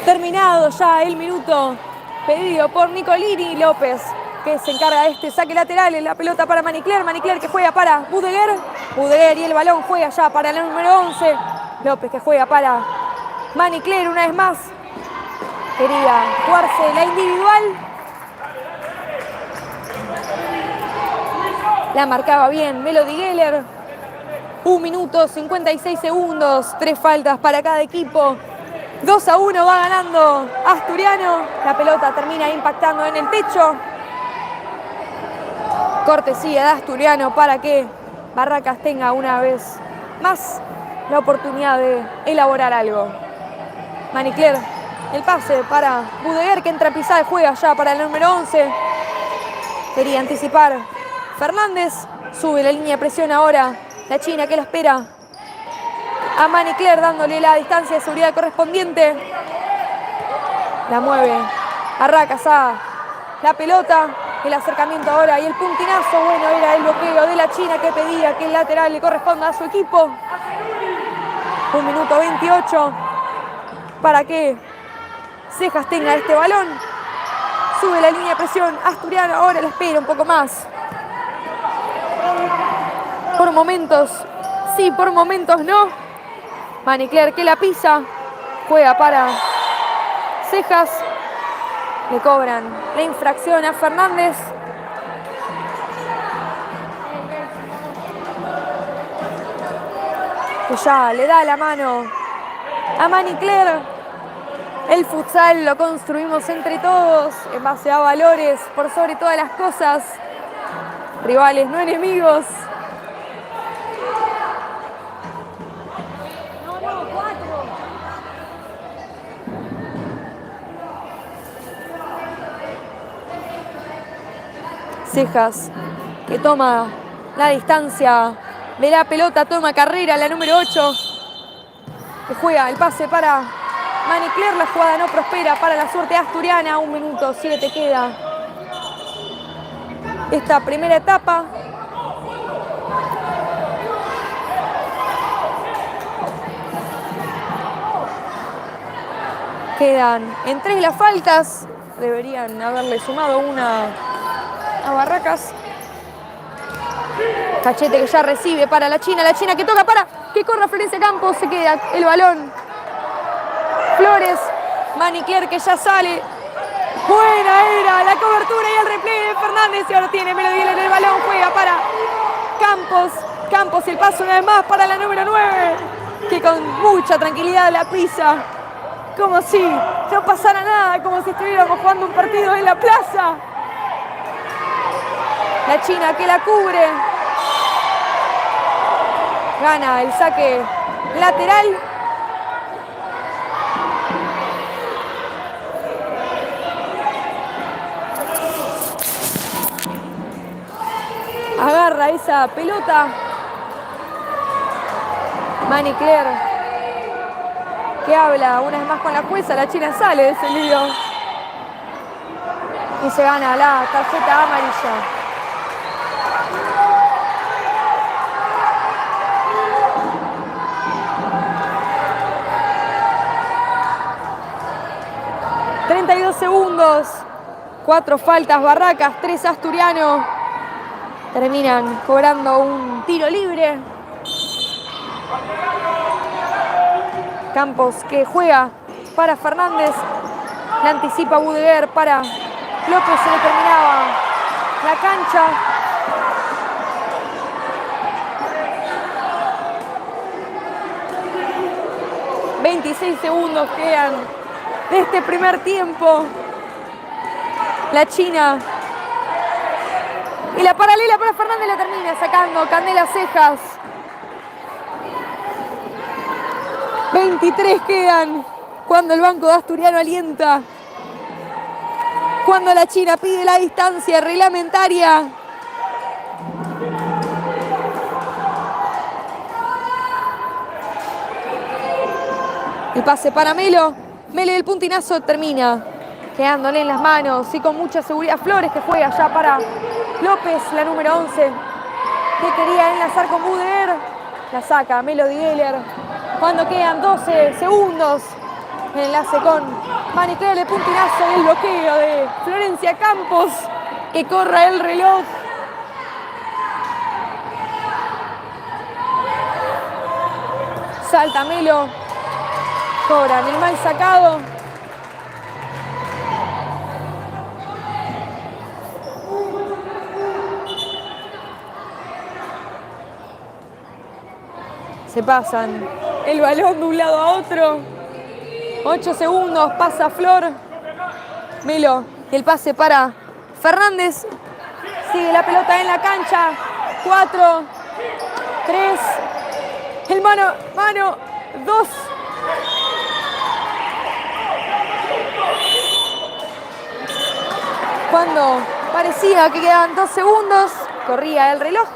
Terminado ya el minuto pedido por Nicolini. López, que se encarga de este saque lateral, en la pelota para Mani Claire. Mani Claire que juega para Budeguer. Budeguer y el balón juega ya para el número 11. López que juega para Mani Claire una vez más. Quería jugarse la individual. La marcaba bien Melody Geller. 1 minuto 56 segundos. 3 faltas para cada equipo. 2-1 va ganando Asturiano. La pelota termina impactando en el techo. Cortesía de Asturiano para que Barracas tenga una vez más la oportunidad de elaborar algo. Mani Claire, el pase para Budeguer que entra pisada y juega ya para el número 11. Quería anticipar Fernández. Sube la línea de presión ahora. La China que la espera a Manicler, dándole la distancia de seguridad correspondiente. La mueve Barracas a la pelota. El acercamiento ahora y el puntinazo. Bueno, era el bloqueo de la China que pedía que el lateral le corresponda a su equipo. 1 minuto 28 para que Cejas tenga este balón. Sube la línea de presión Asturiano, ahora la espera un poco más. Por momentos sí, por momentos no. Manicler que la pisa, juega para Cejas. Le cobran la infracción a Fernández. Que ya le da la mano a Manicler. El futsal lo construimos entre todos, en base a valores, por sobre todas las cosas. Rivales, no enemigos. Cejas, que toma la distancia de la pelota, toma carrera, la número 8, que juega el pase para Manicler. La jugada no prospera para la suerte asturiana. 1 minuto 7 queda esta primera etapa. Quedan en 3 las faltas. Deberían haberle sumado una a Barracas. Cachete que ya recibe para la China. La China que toca para que corra Florencia Campos. Se queda el balón. Flores. Manicler que ya sale. Buena era la cobertura y el replay de Fernández. Y ahora tiene Melody en el balón. Juega para Campos. Campos el paso una vez más para la número 9. Que con mucha tranquilidad la pisa. Como si no pasara nada. Como si estuviéramos jugando un partido en la plaza. La China que la cubre. Gana el saque lateral. Agarra esa pelota Manicler, que habla una vez más con la jueza. La China sale de ese lío y se gana la tarjeta amarilla. Segundos, 4 faltas Barracas, 3 Asturiano. Terminan cobrando un tiro libre. Campos que juega para Fernández. La anticipa Budeguer para López. Se le terminaba la cancha. ...26 segundos quedan de este primer tiempo. La China y la paralela para Fernández la termina sacando Candela Cejas. 23 quedan cuando el banco de Asturiano alienta, cuando la China pide la distancia reglamentaria. El pase para Melo. Melo del puntinazo termina quedándole en las manos y con mucha seguridad Flores, que juega ya para López, la número 11, que quería enlazar con Budeguer. La saca Melody Geller cuando quedan 12 segundos. El enlace con Manicler, el puntinazo y el bloqueo de Florencia Campos, que corra el reloj. Salta Melo. Cobran el mal sacado. Se pasan el balón de un lado a otro. 8 segundos, pasa Flor. Melo, el pase para Fernández. Sigue la pelota en la cancha. 4, 3. El mano, 2. Cuando Parecía que quedaban 2 segundos, corría el reloj.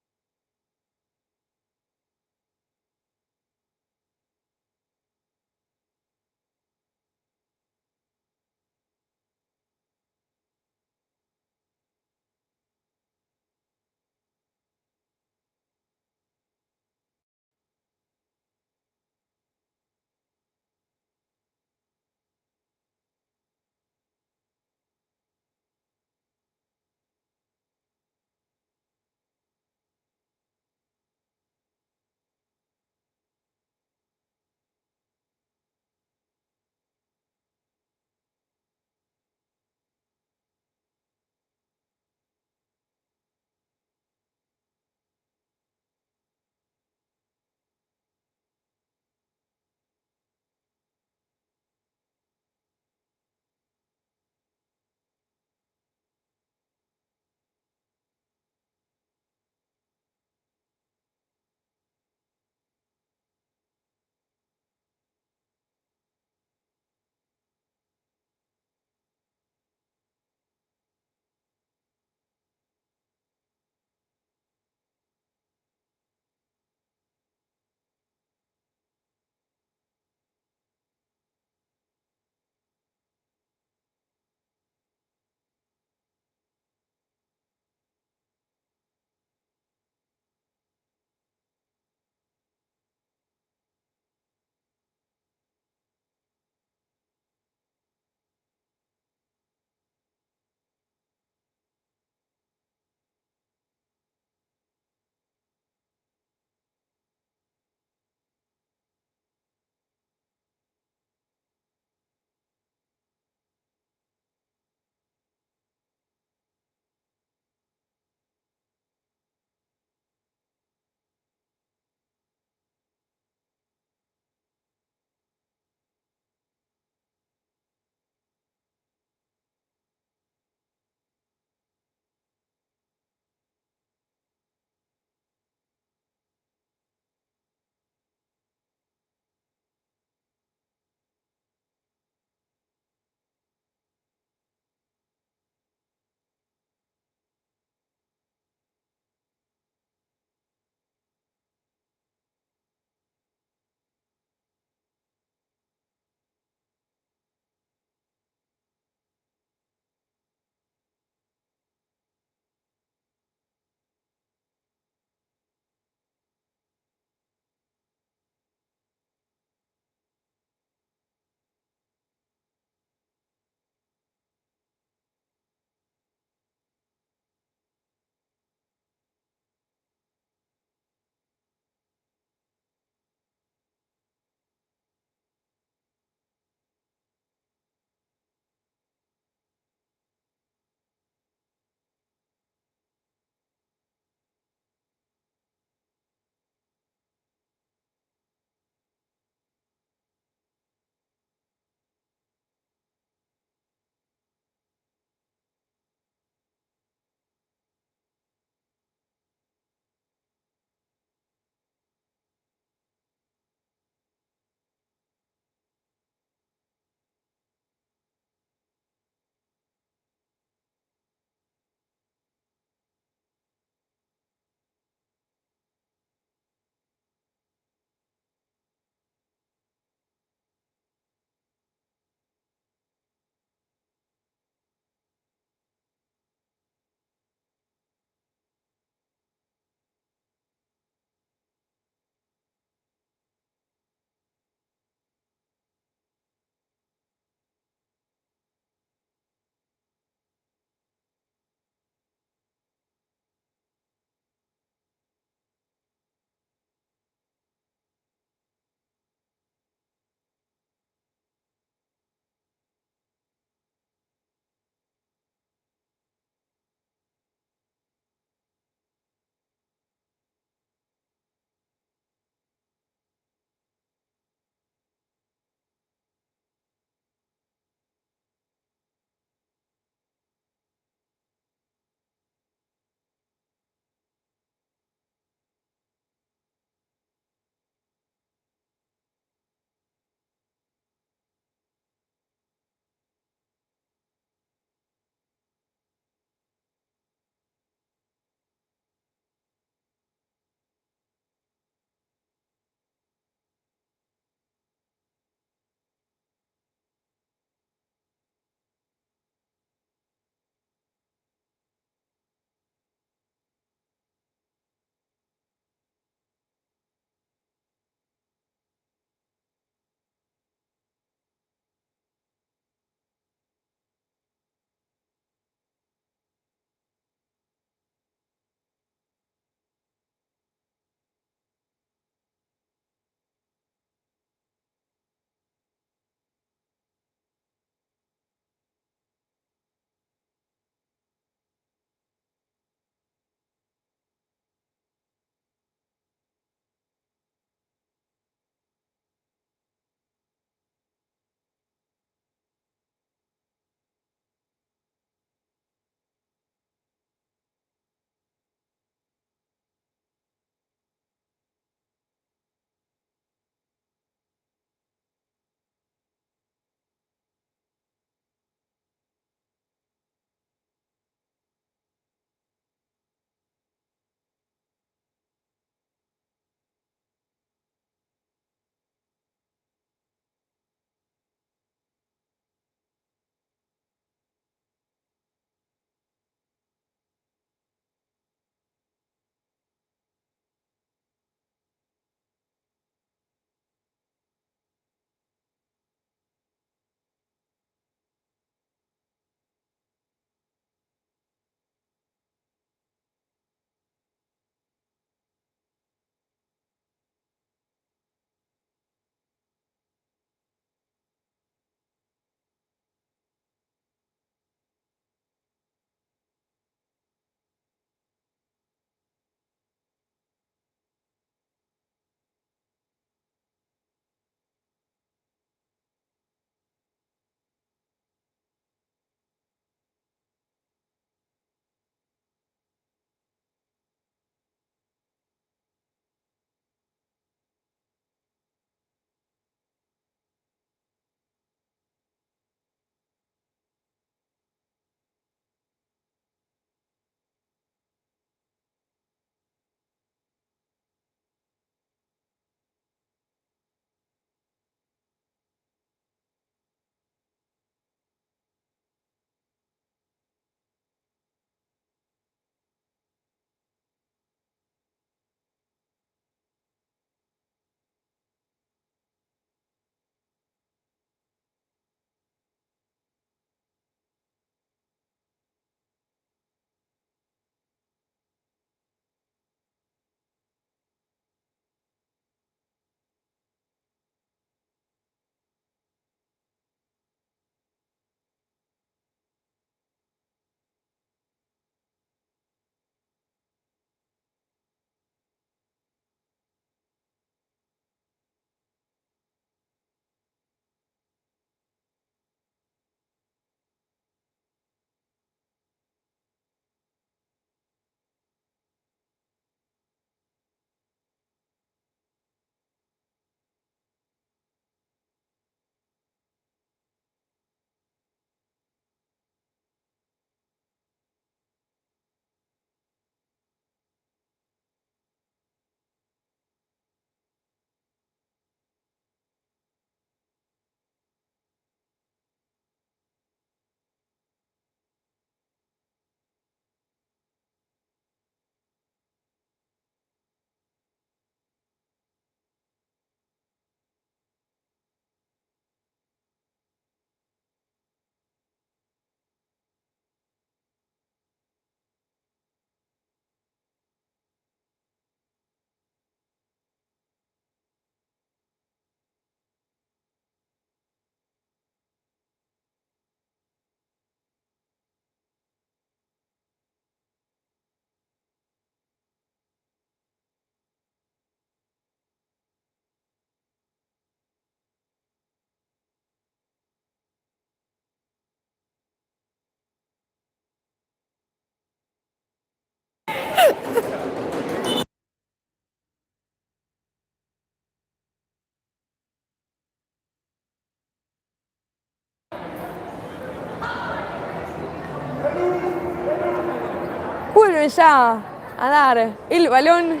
Vuelven ya a dar el balón.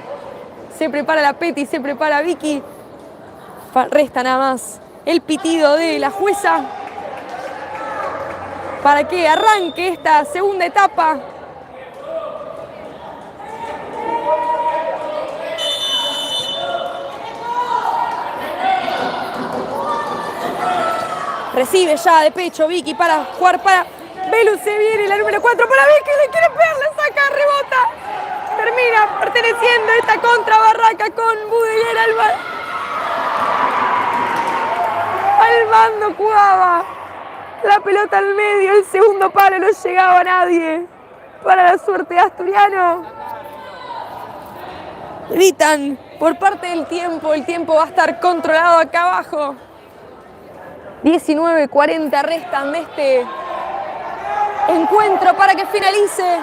Se prepara la Peti, se prepara Vicky. Resta nada más el pitido de la jueza para que arranque esta segunda etapa. Recibe ya de pecho Vicky para jugar para Belu. Se viene la número 4 para Vicky. Le quiere pegar, la saca, rebota. Termina perteneciendo esta contra Barraca con Budeguer al mando. Jugaba la pelota al medio. El segundo palo no llegaba a nadie. Para la suerte de Asturiano. Gritan por parte del tiempo. El tiempo va a estar controlado acá abajo. 19:40 restan de este encuentro para que finalice.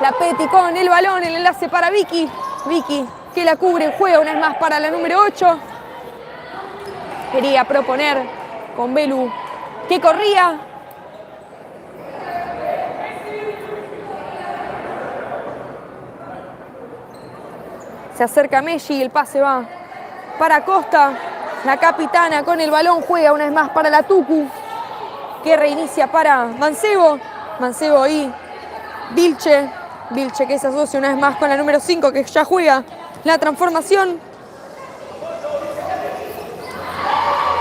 La Peti con el balón, el enlace para Vicky. Vicky que la cubre, juega una vez más para la número 8. Quería proponer con Belu que corría. Se acerca Messi, el pase va para Costa. La capitana con el balón juega una vez más para la Tucu, que reinicia para Mancebo. Mancebo y Vilche. Vilche que se asocia una vez más con la número 5, que ya juega la transformación.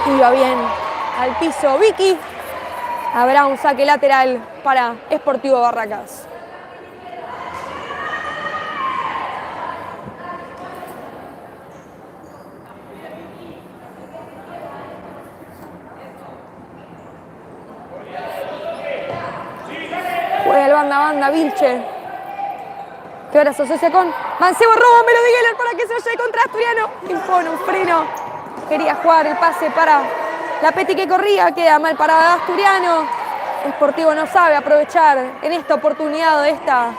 Y va bien al piso Vicky. Habrá un saque lateral para Sportivo Barracas. Juega el banda Vilche, que ahora se asocia con Mancebo. Roba Melody Geller para que se vaya contra Asturiano. Impone un freno. Quería jugar el pase para la Peti que corría. Queda mal parada Asturiano. Sportivo no sabe aprovechar en esta oportunidad de esta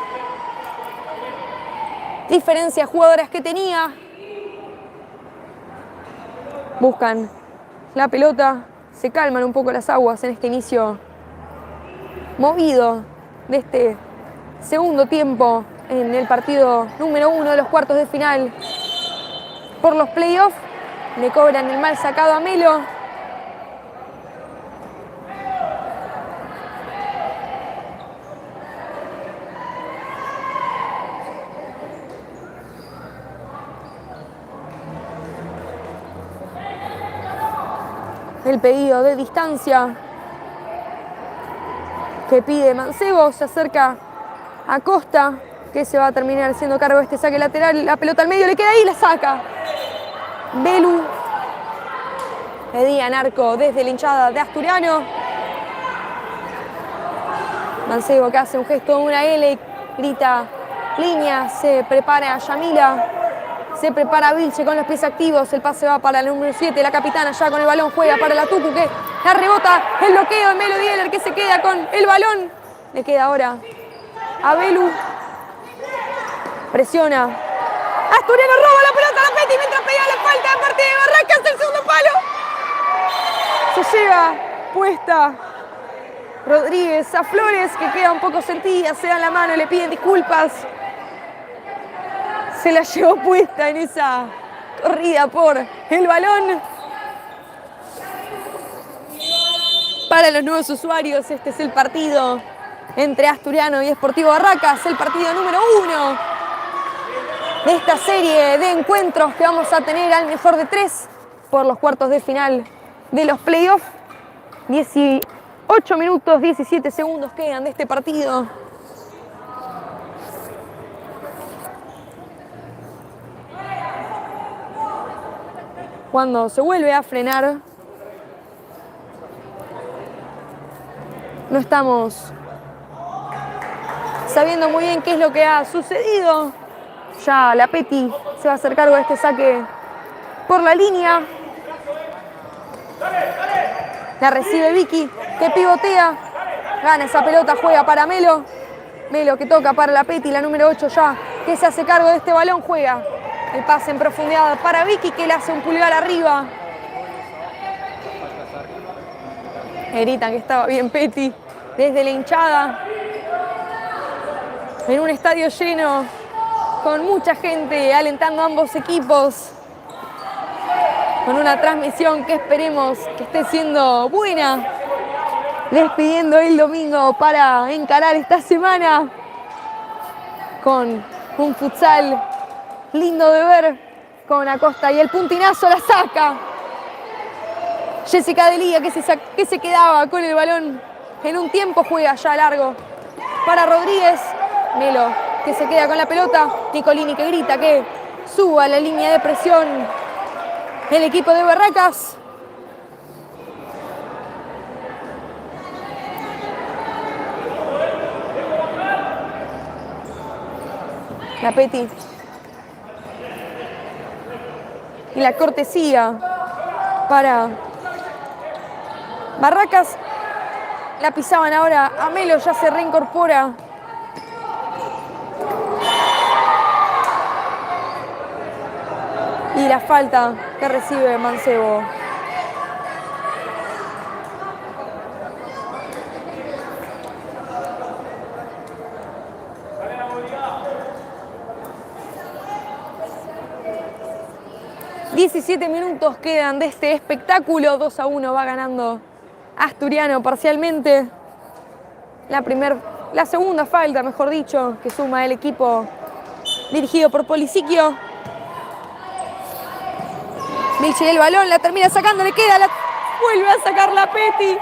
diferencia de jugadoras que tenía. Buscan la pelota. Se calman un poco las aguas en este inicio movido de este segundo tiempo en el partido número 1 de los cuartos de final por los playoffs. Le cobran el mal sacado a Melo. El pedido de distancia que pide Mancebo. Se acerca a Costa, que se va a terminar haciendo cargo de este saque lateral. La pelota al medio, le queda ahí y la saca Belu. Pedía narco desde la hinchada de Asturiano. Mancebo que hace un gesto de una L, grita línea. Se prepara Yamila. Se prepara Vilche con los pies activos. El pase va para el número 7. La capitana ya con el balón juega para la Tucu, que la rebota. El bloqueo de Melody Geller, que se queda con el balón. Le queda ahora a Belu. Presiona. Asturiano roba la pelota a la Peti mientras pega la falta de parte de Barracas. El segundo palo. Se lleva puesta Rodríguez a Flores, que queda un poco sentida. Se dan la mano, le piden disculpas. Se la llevó puesta en esa corrida por el balón. Para los nuevos usuarios, este es el partido entre Asturiano y Sportivo Barracas, el partido número 1 de esta serie de encuentros que vamos a tener al mejor de 3 por los cuartos de final de los playoffs. 18 minutos, 17 segundos quedan de este partido. Cuando se vuelve a frenar, no estamos sabiendo muy bien qué es lo que ha sucedido. Ya la Peti se va a hacer cargo de este saque por la línea. La recibe Vicky, que pivotea. Gana esa pelota, juega para Melo. Melo que toca para la Peti, la número 8 ya, que se hace cargo de este balón, juega. El pase en profundidad para Vicky, que le hace un pulgar arriba. Gritan que estaba bien Peti desde la hinchada. en un estadio lleno, con mucha gente alentando a ambos equipos, con una transmisión que esperemos que esté siendo buena, despidiendo el domingo para encarar esta semana con un futsal lindo de ver, con Acosta y el puntinazo la saca Jessica Delía, que se quedaba con el balón en un tiempo, juega ya largo para Rodríguez. Melo, que se queda con la pelota. Nicolini, que grita que suba la línea de presión el equipo de Barracas. La Peti. Y la cortesía para Barracas. La pisaban ahora a Melo, ya se reincorpora. Y la falta que recibe Mancebo. ...17 minutos quedan de este espectáculo. 2-1 va ganando Asturiano parcialmente. La segunda falta, mejor dicho, que suma el equipo dirigido por Polisiquio. Vilche el balón, la termina sacando, le queda, la vuelve a sacar la Peti.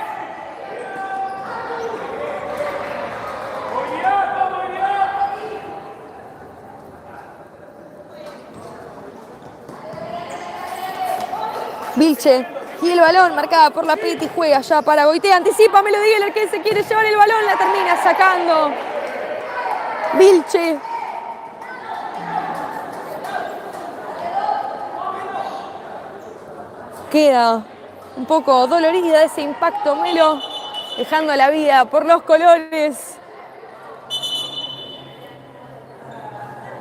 Vilche y el balón marcada por la Peti, juega ya para Goitea, anticipa Melo Dieguler, que se quiere llevar el balón, la termina sacando Vilche. Queda un poco dolorida de ese impacto Melo, dejando la vida por los colores.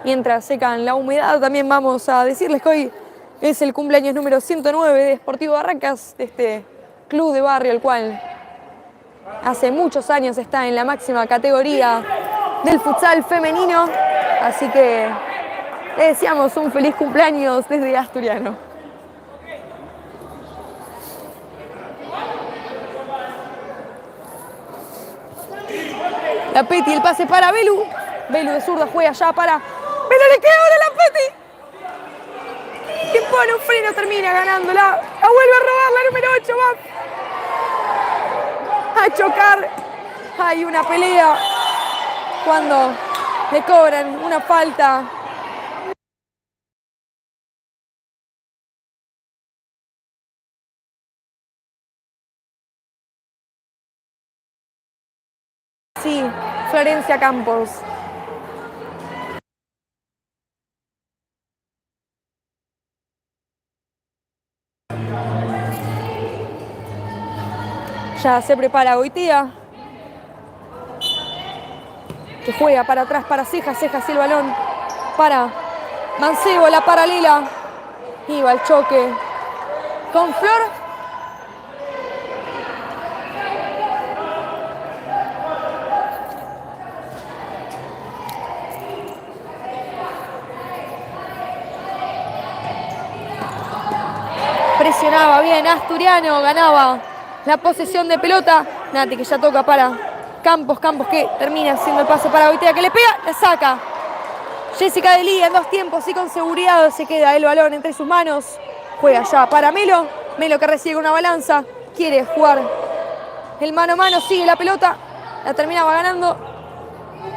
Mientras secan la humedad, también vamos a decirles que hoy es el cumpleaños número 109 de Sportivo Barracas, de este club de barrio, el cual hace muchos años está en la máxima categoría del futsal femenino. Así que le deseamos un feliz cumpleaños desde Asturiano. La Peti, el pase para Belu. Belu de zurda juega ya para... ¡Pero le queda ahora la Peti! Que pone un freno, termina ganándola. La vuelve a robar la número 8, va a chocar. Hay una pelea cuando le cobran una falta. Sí, Florencia Campos. Ya se prepara Goitea, que juega para atrás para Cejas. Cejas y el balón para Mancebo, la paralela. Iba el choque con Flor. Presionaba bien Asturiano, ganaba la posesión de pelota. Nati, que ya toca para Campos. Campos, que termina haciendo el pase para Goitea, que le pega, la saca. Jessica Delía en dos tiempos y con seguridad se queda el balón entre sus manos. Juega ya para Melo. Melo, que recibe una balanza. Quiere jugar el mano a mano. Sigue la pelota. La terminaba ganando.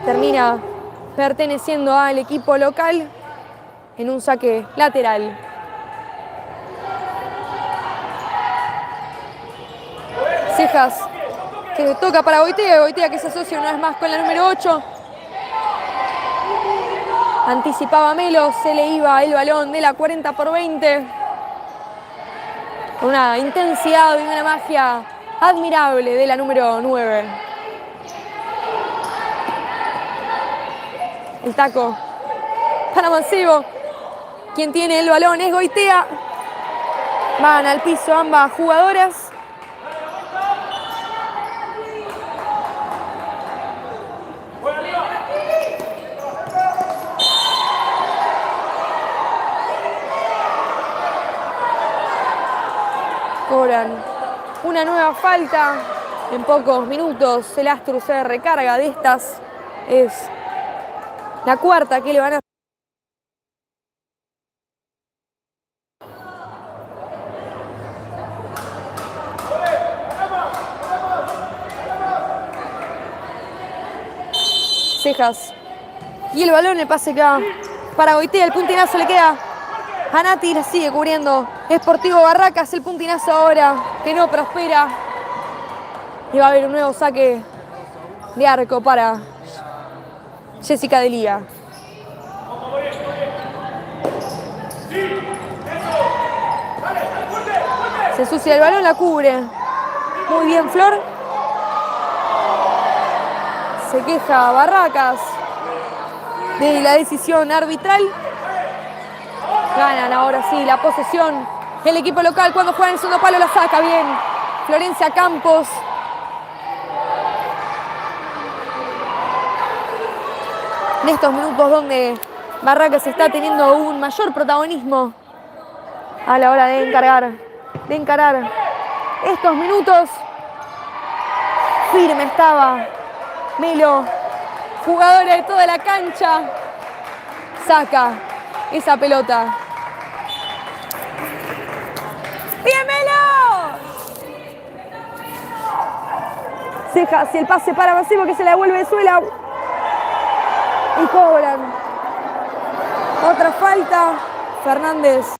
Termina perteneciendo al equipo local en un saque lateral. Cejas, que toca para Goitea. Goitea, que se asocia una vez más con la número 8. Anticipaba Melo, se le iba el balón de la 40-20. Una intensidad y una magia admirable de la número 9. El taco para Mancebo. Quien tiene el balón es Goitea. Van al piso ambas jugadoras. una nueva falta. En pocos minutos el Astru se recarga de estas. Es la cuarta que le van a... Cejas. Y el balón, el pase acá para Goitea, el puntinazo le queda a Nati, la sigue cubriendo Sportivo Barracas, el puntinazo ahora que no prospera. Y va a haber un nuevo saque de arco para Jessica de Liga. Se ensucia el balón, la cubre muy bien Flor. Se queja Barracas de la decisión arbitral. Ganan ahora sí la posesión el equipo local. Cuando juega en el segundo palo la saca bien Florencia Campos. En estos minutos donde Barracas está teniendo un mayor protagonismo a la hora de encarar estos minutos. Firme estaba Melo, jugadora de toda la cancha. Saca esa pelota. ¡Bien, Melo! Cejas y el pase para Massimo que se la devuelve de Suela. Y cobran. Otra falta. Fernández.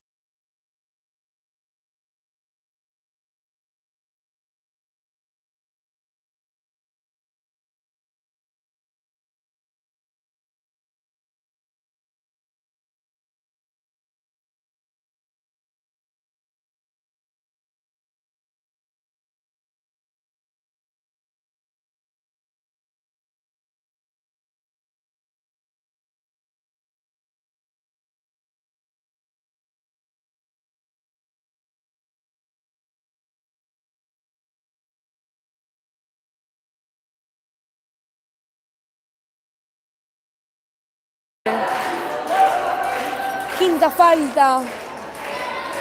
Quinta falta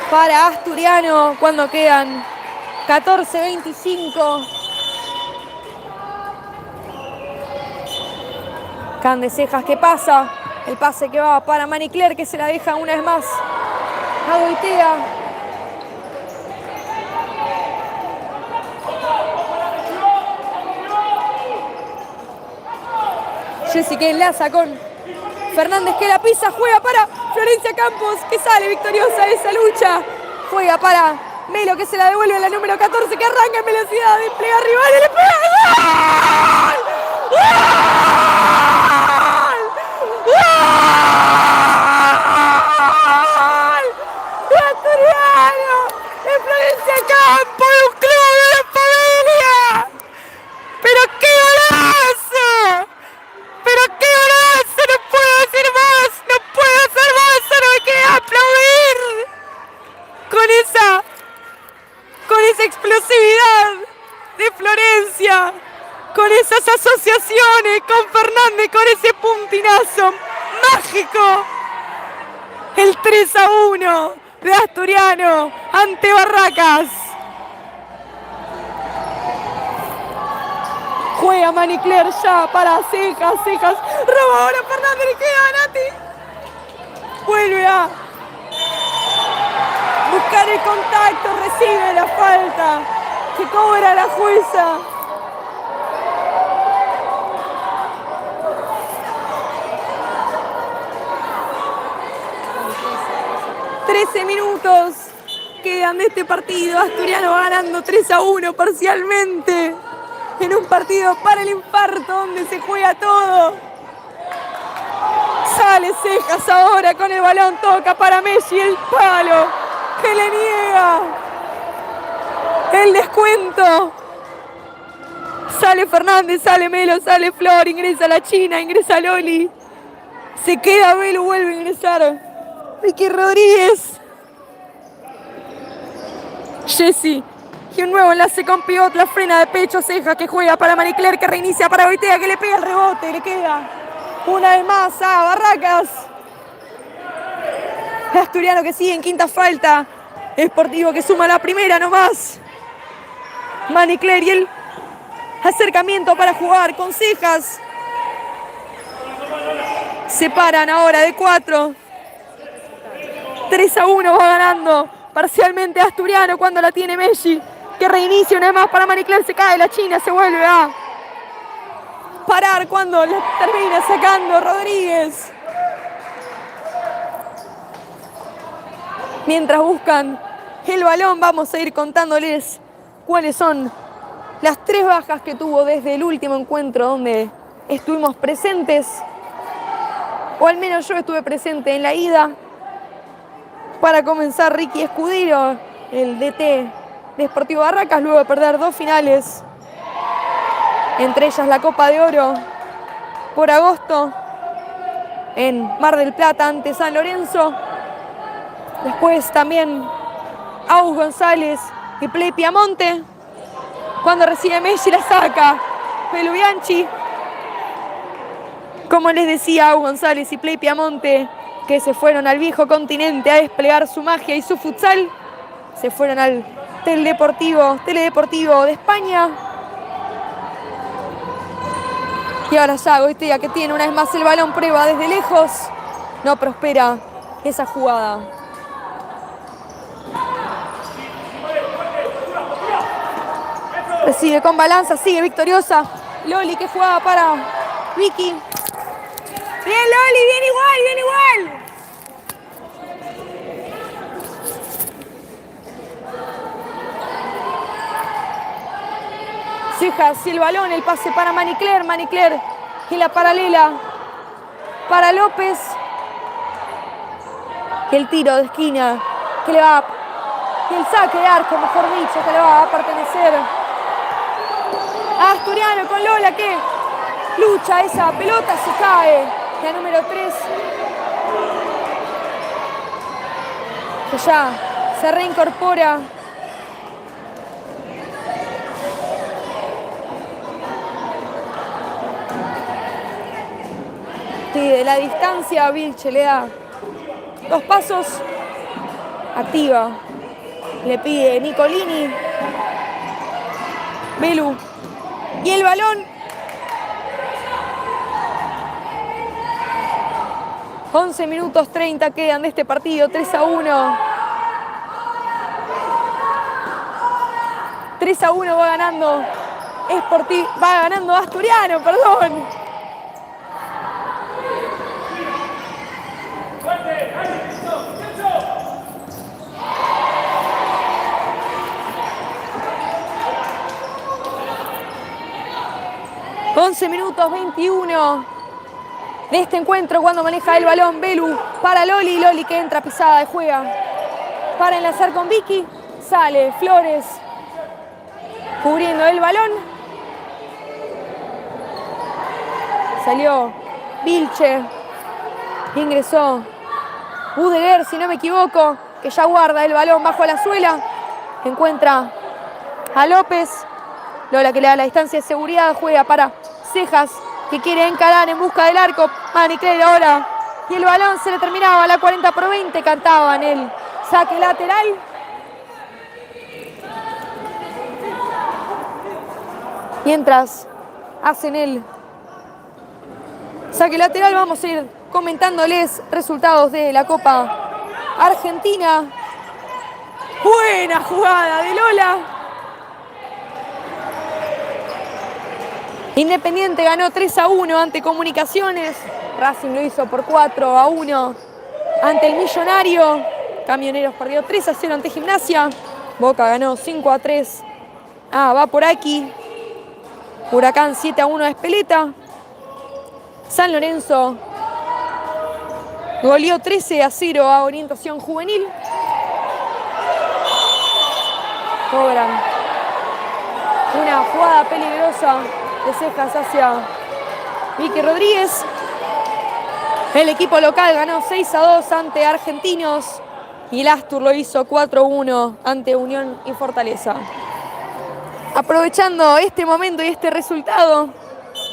para Asturiano cuando quedan 14-25. Can de Cejas que pasa. El pase que va para Manicler que se la deja una vez más a Goitea. Jessica enlaza con Fernández que la pisa, juega para Florencia Campos que sale victoriosa de esa lucha. Juega para Melo que se la devuelve a la número 14 que arranca en velocidad, despliega rival y le pega. ¡Gol! ¡Gol! ¡Gol! ¡De Asturiano! ¡De Florencia Campos! ¡De un club de la familia! ¡Pero qué golazo! ¡Pero qué golazo! ¡No puedo decir más! ¡No puedo hacer más! ¡Solo me queda aplaudir! Con esa explosividad de Florencia, con esas asociaciones, con Fernández, con ese puntinazo mágico. El 3-1 de Asturiano ante Barracas. Juega Manicler ya para Cejas. Roba ahora Fernández, le queda a Nati. Vuelve a buscar el contacto, recibe la falta que cobra la jueza. ...13 minutos quedan de este partido. Asturiano ganando 3-1 parcialmente. En un partido para el infarto donde se juega todo. Sale Cejas ahora con el balón. Toca para Messi el palo que le niega el descuento. Sale Fernández, sale Melo, sale Flor. Ingresa la China, ingresa Loli. Se queda Melo, vuelve a ingresar Vicky Rodríguez. Jessie. Y un nuevo enlace con Pivot, la frena de pecho, Cejas que juega para Manicler, que reinicia para Goitea, que le pega el rebote, le queda una vez más a Barracas. Asturiano que sigue en quinta falta. Sportivo que suma la primera nomás. Manicler y el acercamiento para jugar con Cejas. Se paran ahora de 4. 3-1 va ganando parcialmente Asturiano cuando la tiene Messi. Que reinicia una vez más para Manicler. Se cae la China, se vuelve a parar cuando la termina sacando Rodríguez. Mientras buscan el balón, vamos a ir contándoles cuáles son las 3 bajas que tuvo desde el último encuentro donde estuvimos presentes, o al menos yo estuve presente en la ida. Para comenzar, Ricky Escudero, el DT de Sportivo Barracas, luego de perder 2 finales, entre ellas la Copa de Oro por agosto en Mar del Plata ante San Lorenzo. Después también Agus González y Play Piamonte. Cuando recibe Messi la saca Pelu Bianchi. Como les decía, Agus González y Play Piamonte, que se fueron al viejo continente a desplegar su magia y su futsal, se fueron al Teledeportivo de España. Y ahora ya Goitia, que tiene una vez más el balón, prueba desde lejos. No prospera esa jugada. Recibe con balanza, sigue victoriosa Loli, que jugaba para Vicky. Bien Loli, bien igual, bien igual. Cejas y el balón, el pase para Manicler. Manicler y la paralela para López. El tiro de esquina que le va, el saque de arco, mejor dicho, que le va a pertenecer a Asturiano con Lola, que lucha esa pelota, se cae. La número 3. Que ya se reincorpora. De la distancia, Vilche le da 2 pasos. Activa. Le pide Nicolini. Belu. Y el balón. 11 minutos 30 quedan de este partido. 3-1. 3-1 va ganando va ganando Asturiano, perdón. ...11 minutos 21 de este encuentro cuando maneja el balón Belu para Loli. Loli que entra pisada y juega para enlazar con Vicky. Sale Flores cubriendo el balón. Salió Vilche. Ingresó Udeguer, si no me equivoco, que ya guarda el balón bajo la suela. Encuentra a López. Lola que le da la distancia de seguridad, juega para Cejas, que quiere encarar en busca del arco. Manicler ahora. Y el balón se le terminaba a la 40/20. Cantaban el saque lateral. Mientras hacen el saque lateral, vamos a ir comentándoles resultados de la Copa Argentina. Buena jugada de Lola. Independiente ganó 3-1 ante Comunicaciones. Racing lo hizo por 4-1 ante el Millonario. Camioneros perdió 3-0 ante Gimnasia. Boca ganó 5-3 va por aquí. Huracán 7-1 a Espeleta. San Lorenzo goleó 13-0 a Orientación Juvenil. Cobran una jugada peligrosa de Cejas hacia Vicky Rodríguez. El equipo local ganó 6-2 ante Argentinos y el Astur lo hizo 4-1 ante Unión y Fortaleza. Aprovechando este momento y este resultado,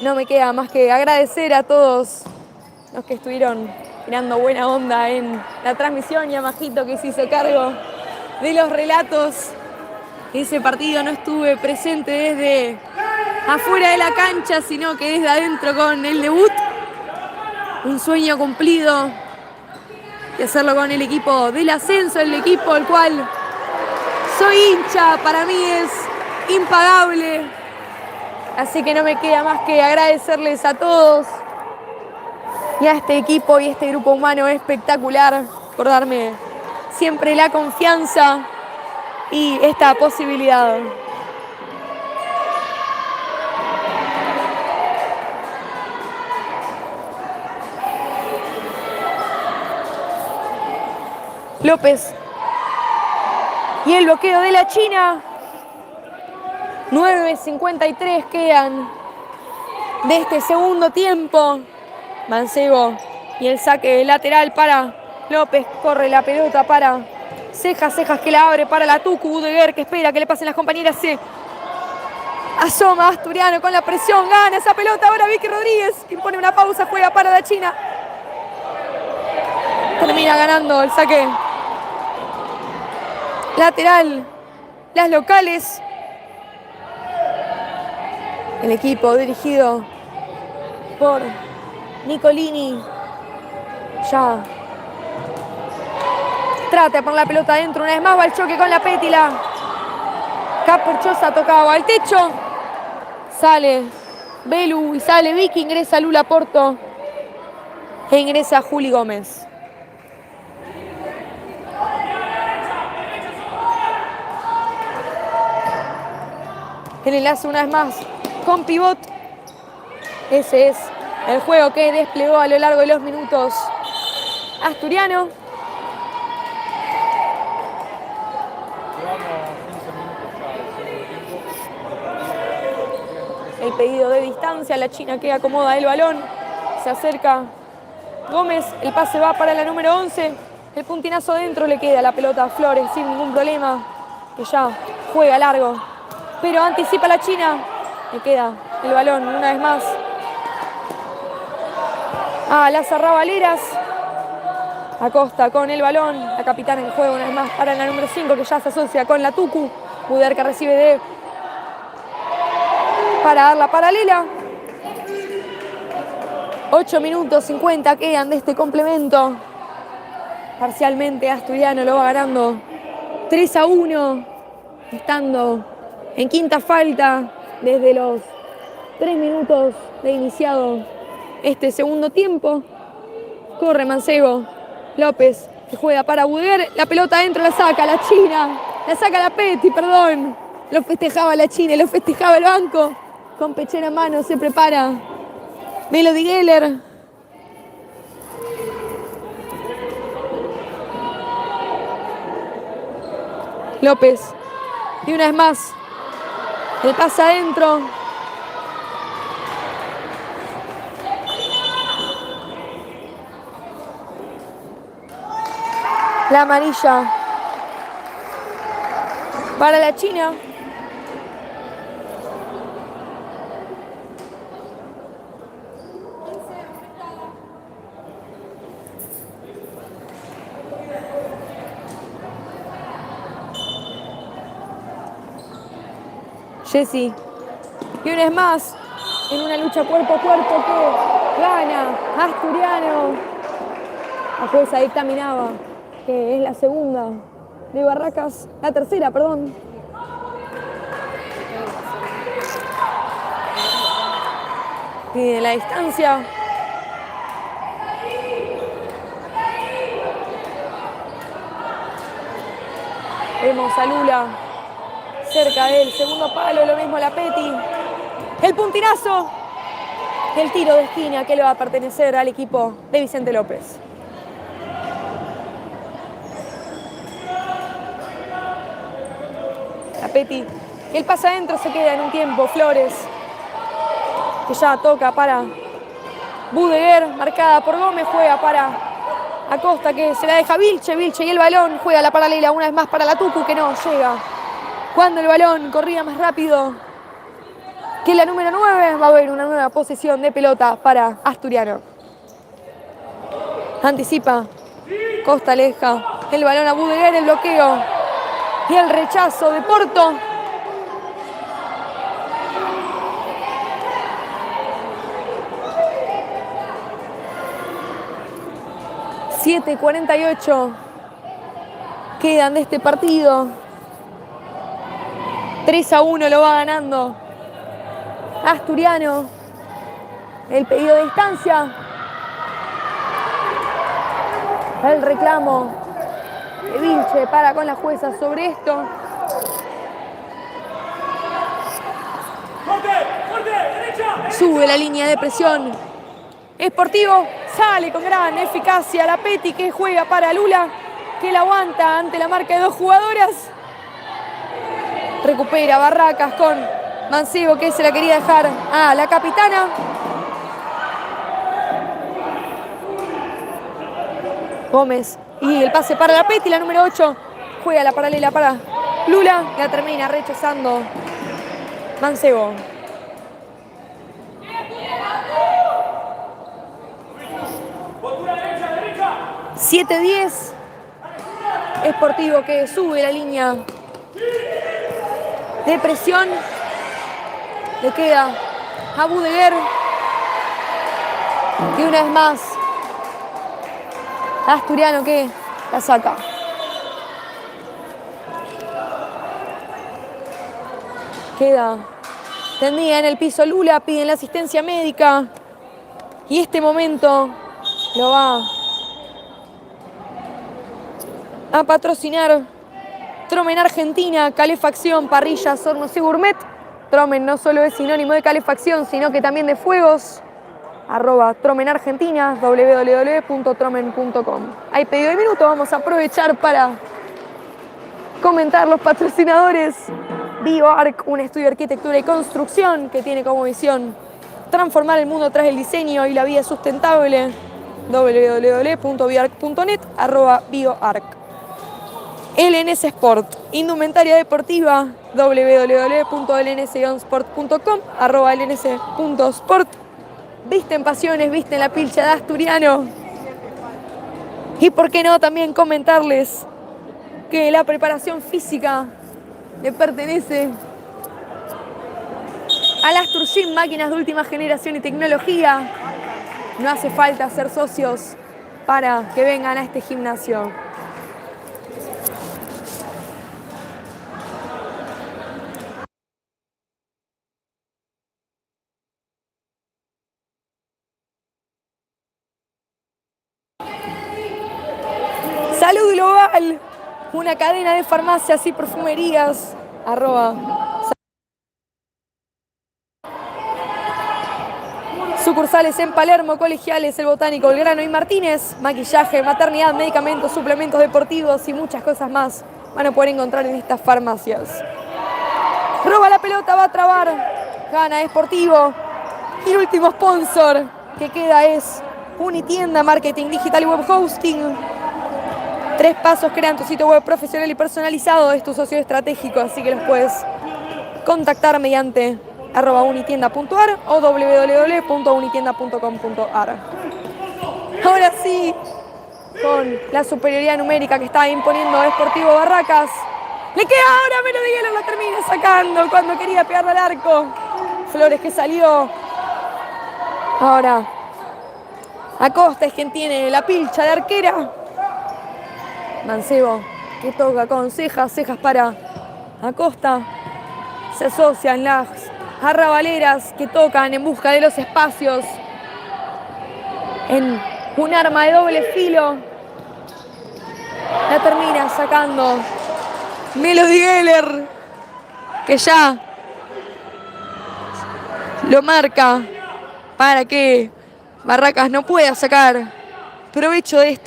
no me queda más que agradecer a todos los que estuvieron tirando buena onda en la transmisión y a Majito que se hizo cargo de los relatos. ese partido no estuve presente desde afuera de la cancha, sino que desde adentro con el debut. Un sueño cumplido y hacerlo con el equipo del ascenso, el equipo al cual soy hincha, para mí es impagable. Así que no me queda más que agradecerles a todos y a este equipo y este grupo humano espectacular por darme siempre la confianza y esta posibilidad. López y el bloqueo de la China. 9:53 quedan de este segundo tiempo. Mancebo y el saque lateral para López. Corre la pelota para Cejas que la abre para la Tucu. Budeguer que espera que le pasen las compañeras. Se asoma Asturiano con la presión. Gana esa pelota ahora Vicky Rodríguez, que impone una pausa. Juega para la China. Termina ganando el saque lateral las locales. El equipo dirigido por Nicolini ya trata de poner la pelota adentro una vez más. Va el choque con la Pétila. Caprichosa tocaba al techo. Sale Belu y sale Vicky. Ingresa Lula Porto e ingresa Juli Gómez. El enlace una vez más con pivot. Ese es el juego que desplegó a lo largo de los minutos Asturiano. El pedido de distancia, la China que acomoda el balón. Se acerca Gómez, el pase va para la número 11. El puntinazo dentro, le queda la pelota a Flores sin ningún problema. Que ya juega largo. Pero anticipa la China. Le queda el balón una vez más a las Arrabaleras. Acosta con el balón. La capitana en juego una vez más para la número 5, que ya se asocia con la Tucu. Buder que recibe de para dar la paralela. 8 minutos 50 quedan de este complemento. Parcialmente Asturiano lo va ganando 3-1. Estando en quinta falta desde los 3 minutos de iniciado este segundo tiempo. Corre Mancebo. López que juega para Buder. La pelota adentro la saca la China. La saca la Peti, perdón. Lo festejaba la China, lo festejaba el banco. Con pechera en mano se prepara Melody Geller. López. Y una vez más. El pase adentro. La amarilla para la China. Jessy. Y una vez más, en una lucha cuerpo a cuerpo que gana Asturiano. La jueza dictaminaba que es la segunda de Barracas, la tercera, perdón. Pide la distancia. Vemos a Lula cerca del segundo palo, lo mismo la Peti. El puntinazo. El tiro de esquina que le va a pertenecer al equipo de Vicente López. La Peti. El pase adentro se queda en un tiempo. Flores, que ya toca para Budeguer, marcada por Gómez, juega para Acosta, que se la deja Vilche y el balón juega la paralela una vez más para la Tucu, que no llega. Cuando el balón corría más rápido que la número 9, va a haber una nueva posesión de pelota para Asturiano. Anticipa, Costa aleja el balón a Budeguer, el bloqueo Y el rechazo de Porto. ...7:48... quedan de este partido. 3-1 lo va ganando Asturiano. El pedido de distancia. El reclamo de Vilche para con la jueza sobre esto. Sube la línea de presión. Sportivo sale con gran eficacia. La Peti que juega para Lula, que la aguanta ante la marca de 2 jugadoras. Recupera Barracas con Mancebo, que se la quería dejar a la capitana. Gómez y el pase para la Peti, la número 8. Juega la paralela para Lula. La termina rechazando Mancebo. ...7-10... Sportivo que sube la línea de presión. Le queda a Budeguer. Y una vez más Asturiano que la saca. Queda tendida en el piso Lula. Piden la asistencia médica. Y este momento lo va a patrocinar Tromen Argentina, calefacción, parrillas, hornos y gourmet. Tromen no solo es sinónimo de calefacción, sino que también de fuegos. @Tromen Argentina, www.tromen.com. Hay pedido de minuto, vamos a aprovechar para comentar los patrocinadores. BioArc, un estudio de arquitectura y construcción que tiene como visión transformar el mundo tras el diseño y la vida sustentable. www.bioarc.net, @BioArc. LNS Sport, indumentaria deportiva, www.lns-sport.com, @lns.sport. Visten pasiones, visten la pilcha de Asturiano. Y por qué no también comentarles que la preparación física le pertenece al Astur Gym, máquinas de última generación y tecnología. No hace falta ser socios para que vengan a este gimnasio. Salud Global, una cadena de farmacias y perfumerías, sucursales en Palermo, Colegiales, El Botánico, Belgrano y Martínez. Maquillaje, maternidad, medicamentos, suplementos deportivos y muchas cosas más van a poder encontrar en estas farmacias. Roba la pelota, va a trabar, gana Sportivo. Y el último sponsor que queda es Unitienda, marketing digital y web hosting. 3 pasos, crean tu sitio web profesional y personalizado. Es tu socio estratégico, así que los puedes contactar mediante @unitienda.ar o www.unitienda.com.ar. Ahora sí, con la superioridad numérica que está imponiendo Sportivo Barracas. Le queda ahora, Melodiguero la termina sacando cuando quería pegarle al arco. Flores que salió. Ahora Acosta es quien tiene la pilcha de arquera. Mancebo que toca con cejas para Acosta. Se asocian las arrabaleras que tocan en busca de los espacios en un arma de doble filo. La termina sacando Melody Geller, que ya lo marca para que Barracas no pueda sacar provecho de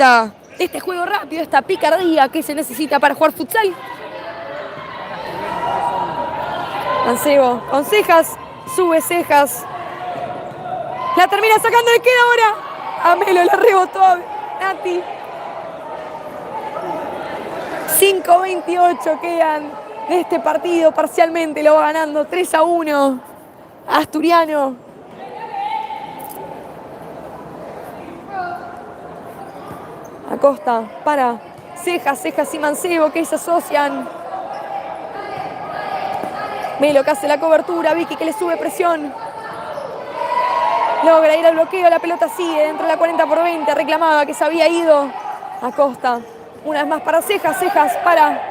este juego rápido, esta picardía que se necesita para jugar futsal. Mancebo con cejas, sube cejas. La termina sacando, le queda ahora a Melo, la rebotó Nati. 5:28 quedan de este partido, parcialmente lo va ganando 3-1 Asturiano. Acosta para Cejas y Mancebo que se asocian Melo que hace la cobertura, Vicky que le sube presión. Logra ir al bloqueo, la pelota sigue dentro de la 40/20, reclamaba que se había ido. Acosta, una vez más para Cejas, Cejas para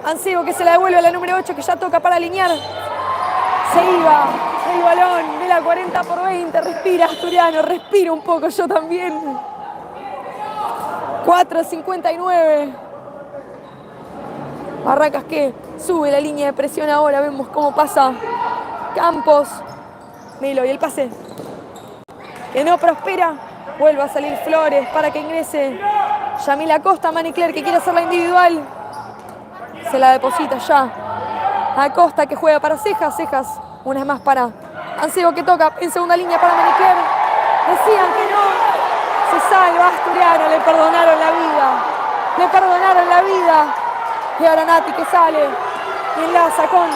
Ancebo que se la devuelve a la número 8 que ya toca para alinear. Se iba el balón de la 40/20, respira Asturiano, respira un poco, yo también. 4:59. Barracas que sube la línea de presión ahora, vemos cómo pasa Campos. Melo y el pase que no prospera, vuelve a salir Flores para que ingrese Yamil Acosta. Manicler que quiere hacer la individual, se la deposita ya Acosta que juega para Cejas, Cejas una vez más para Ancebo que toca en segunda línea para Manicler. Decían que no, se salva Asturiano, le perdonaron la vida, le perdonaron la vida. Y ahora Nati que sale y enlaza con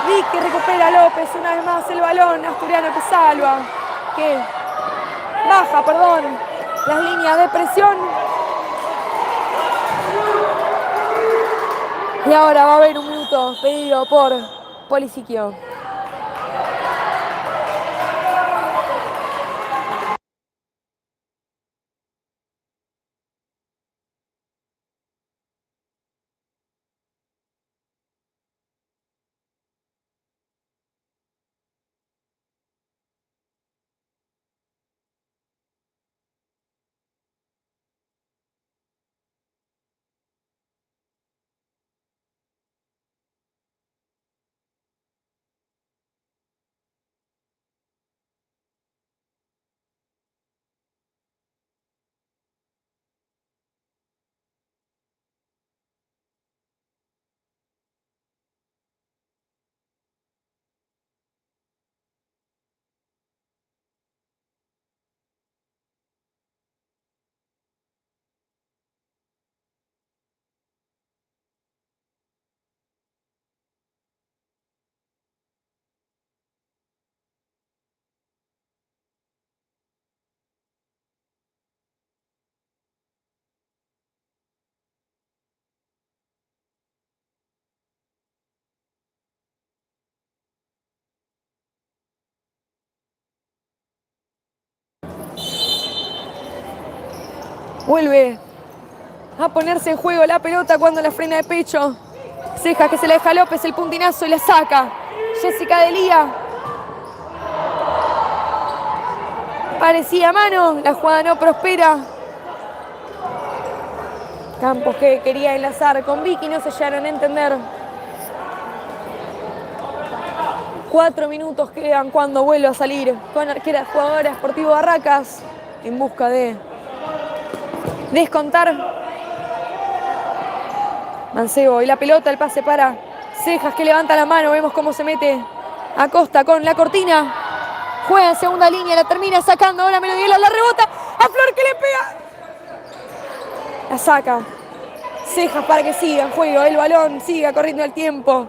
Vicky, recupera a López una vez más el balón. Asturiano que salva, que baja, las líneas de presión. Y ahora va a haber un minuto pedido por Polisiquio. Vuelve a ponerse en juego la pelota cuando la frena de pecho. Cejas que se la deja a López, el puntinazo y la saca Jessica Delía. Parecía mano, la jugada no prospera. Campos que quería enlazar con Vicky, no se llegaron a entender. 4 minutos quedan cuando vuelve a salir con arquera jugadora Sportivo Barracas en busca de descontar. Mancebo y la pelota, el pase para Cejas que levanta la mano, vemos cómo se mete Acosta con la cortina. Juega en segunda línea, la termina sacando, ahora Melodiela la rebota, a Flor que le pega. La saca Cejas para que siga en juego el balón, siga corriendo el tiempo,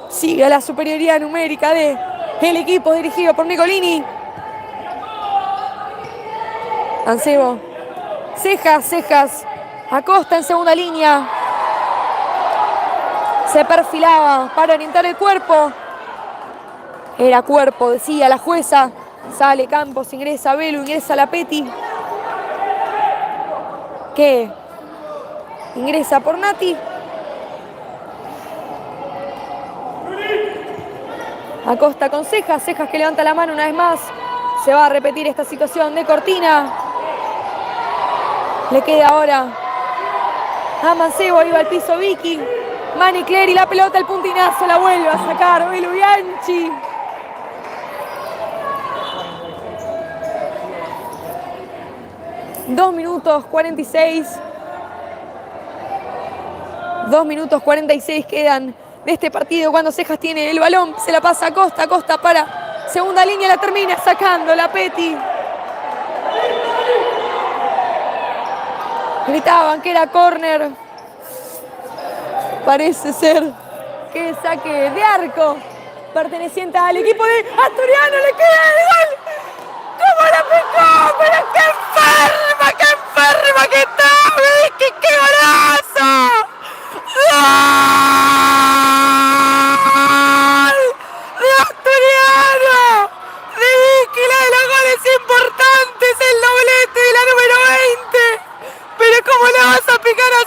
sigue la superioridad numérica de el equipo dirigido por Nicolini. Mancebo, Cejas, Acosta en segunda línea. Se perfilaba para orientar el cuerpo. Era cuerpo, decía la jueza. Sale Campos, ingresa Velo, ingresa Lapeti. Que ingresa por Nati. Acosta con Cejas que levanta la mano una vez más. Se va a repetir esta situación de cortina. Le queda ahora a Mancebo, iba al piso Vicky. Manicler y la pelota, el puntinazo, la vuelve a sacar Velo Bianchi. Dos minutos 46 quedan de este partido cuando Cejas tiene el balón, se la pasa a Costa, Costa para segunda línea, la termina sacando Lapeti. Gritaban que era córner. Parece ser que saque de arco perteneciente al equipo de Asturiano. Le queda el gol. ¿Cómo la picó? Pero qué enferma que está, Vicky, qué golazo. ¡Gol!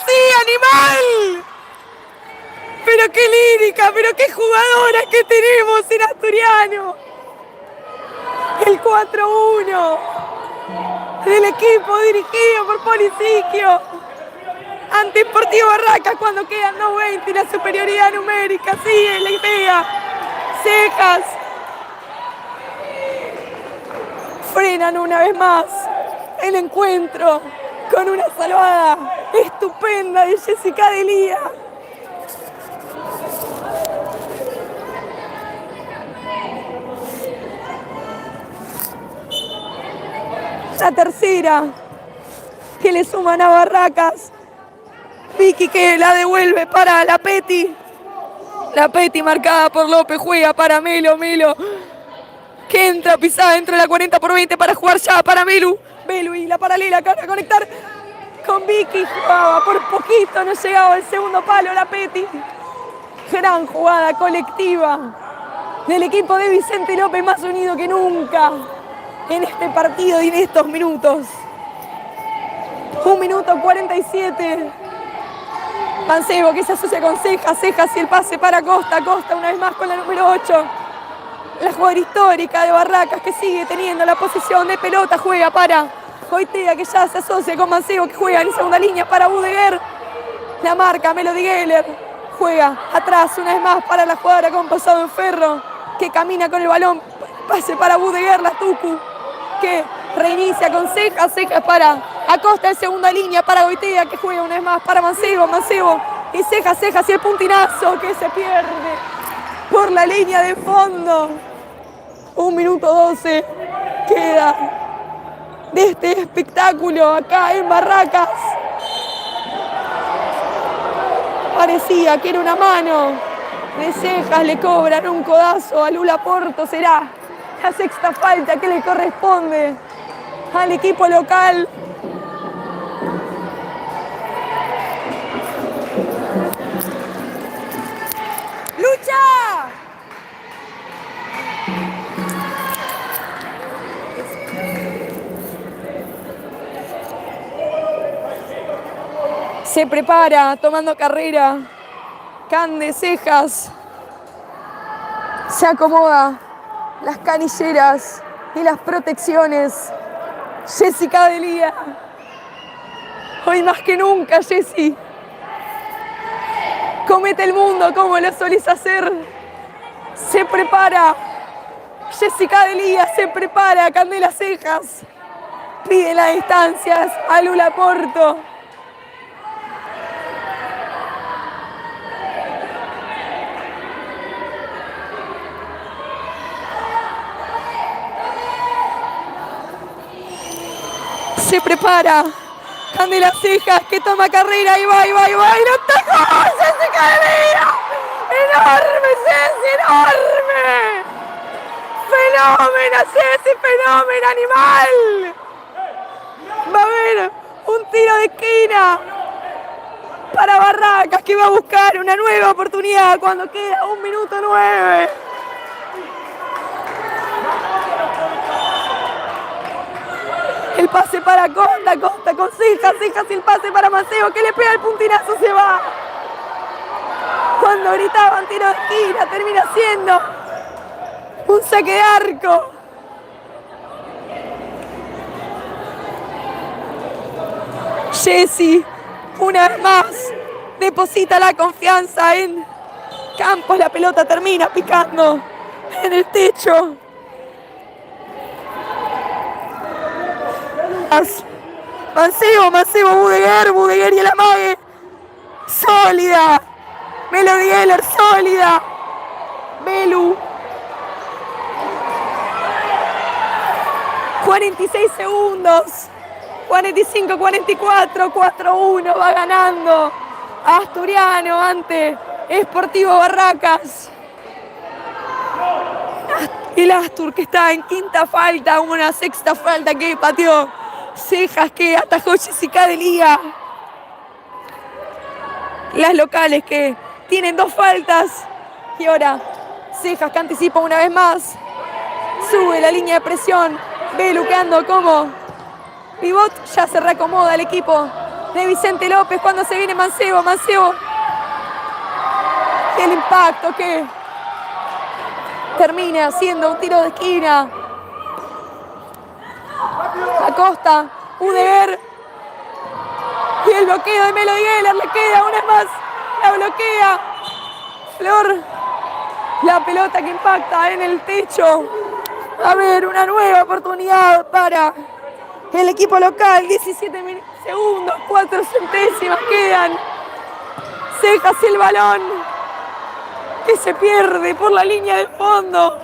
sí, animal! Pero qué lírica, pero qué jugadoras que tenemos en Asturiano. El 4-1 del equipo dirigido por Polisiquio ante Sportivo Barracas cuando quedan 2:20 y la superioridad numérica sigue la idea. Cejas frenan una vez más el encuentro con una salvada estupenda de Jessica Delía. La tercera que le suman a Barracas. Vicky que la devuelve para la Peti. La Peti marcada por López juega para Melo. Melo que entra pisada dentro de la 40/20 para jugar ya para Melu. Melu y la paralela que van a conectar con Vicky. Jugaba por poquito, no llegaba al segundo palo la Peti. Gran jugada colectiva del equipo de Vicente López, más unido que nunca en este partido y en estos minutos. 1 minuto 47. Mancebo que se asocia con Cejas. Cejas y el pase para Costa. Costa una vez más con la número 8. La jugadora histórica de Barracas que sigue teniendo la posición de pelota. Juega para Goitea que ya se asocia con Mancebo que juega en segunda línea para Budeguer. La marca Melody Geller. Juega atrás una vez más para la jugadora con pasado en ferro que camina con el balón. Pase para Budeguer, la Tucu que reinicia con Cejas. Cejas para Acosta en segunda línea para Goitea que juega una vez más para Mancebo. Mancebo y Cejas. Cejas y el puntinazo que se pierde por la línea de fondo. 1 minuto 12 queda de este espectáculo acá en Barracas. Parecía que era una mano de Cejas, le cobran un codazo a Lula Porto. Será la sexta falta que le corresponde al equipo local. ¡Lucha! Se prepara, tomando carrera. Cande Cejas. Se acomoda las canilleras y las protecciones. Jessica Delía. Hoy más que nunca, Jessy. Comete el mundo como lo solís hacer. Se prepara. Jessica Delía se prepara. Candela Cejas. Pide las distancias a Lula Porto. Se prepara Candela Cejas que toma carrera y va, y va, y va, y no está Jessica Delía. ¡Enorme, Ceci, enorme! ¡Fenómeno, Ceci, fenómeno, animal! Va a haber un tiro de esquina para Barracas que va a buscar una nueva oportunidad cuando queda 1 minuto 9. El pase para Costa, Costa con Cejas, Cejas y el pase para Mancebo que le pega el puntinazo, se va. Cuando gritaban tiro de esquina, termina siendo un saque de arco. Jessy, una vez más, deposita la confianza en Campos. La pelota termina picando en el techo. Mancebo, Budeguer y el amague. Sólida. Melody Geller, sólida. Melu. 46 segundos. 45, 44, 4-1. Va ganando Asturiano ante Sportivo Barracas. El Astur que está en quinta falta, una sexta falta que pateó Cejas que atajó Jessica Delía. Las locales que tienen 2 faltas. Y ahora Cejas que anticipa una vez más. Sube la línea de presión. Belu quedando como pivot. Ya se reacomoda el equipo de Vicente López cuando se viene Mancebo. Mancebo. El impacto que termina haciendo un tiro de esquina. Acosta, Udeguer. Y el bloqueo de Melody Geller le queda una más. La bloquea. Flor. La pelota que impacta en el techo. A ver, una nueva oportunidad para el equipo local. 17 segundos, 4 centésimas quedan. Cejas el balón que se pierde por la línea de fondo.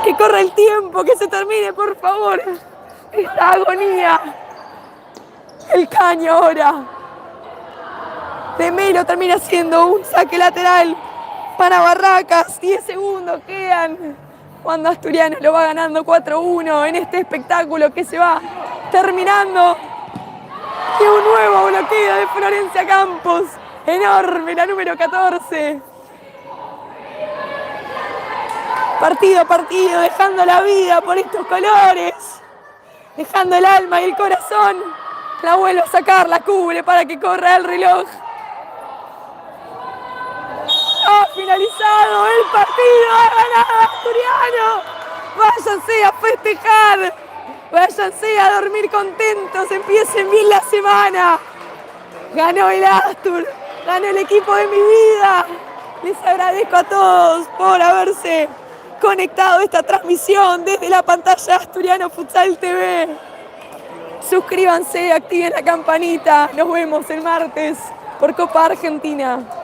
Que corra el tiempo, que se termine, por favor, esta agonía. El caño ahora de Melo termina siendo un saque lateral para Barracas. 10 segundos quedan cuando Asturiano lo va ganando 4-1 en este espectáculo que se va terminando. Y un nuevo bloqueo de Florencia Campos. Enorme, la número 14. Partido a partido, dejando la vida por estos colores. Dejando el alma y el corazón. La vuelve a sacar, la cubre para que corra el reloj. Ha finalizado el partido, ha ganado Asturiano. Váyanse a festejar, váyanse a dormir contentos, empiecen bien la semana. Ganó el Astur, ganó el equipo de mi vida. Les agradezco a todos por haberse conectado a esta transmisión desde la pantalla Asturiano Futsal TV. Suscríbanse, activen la campanita. Nos vemos el martes por Copa Argentina.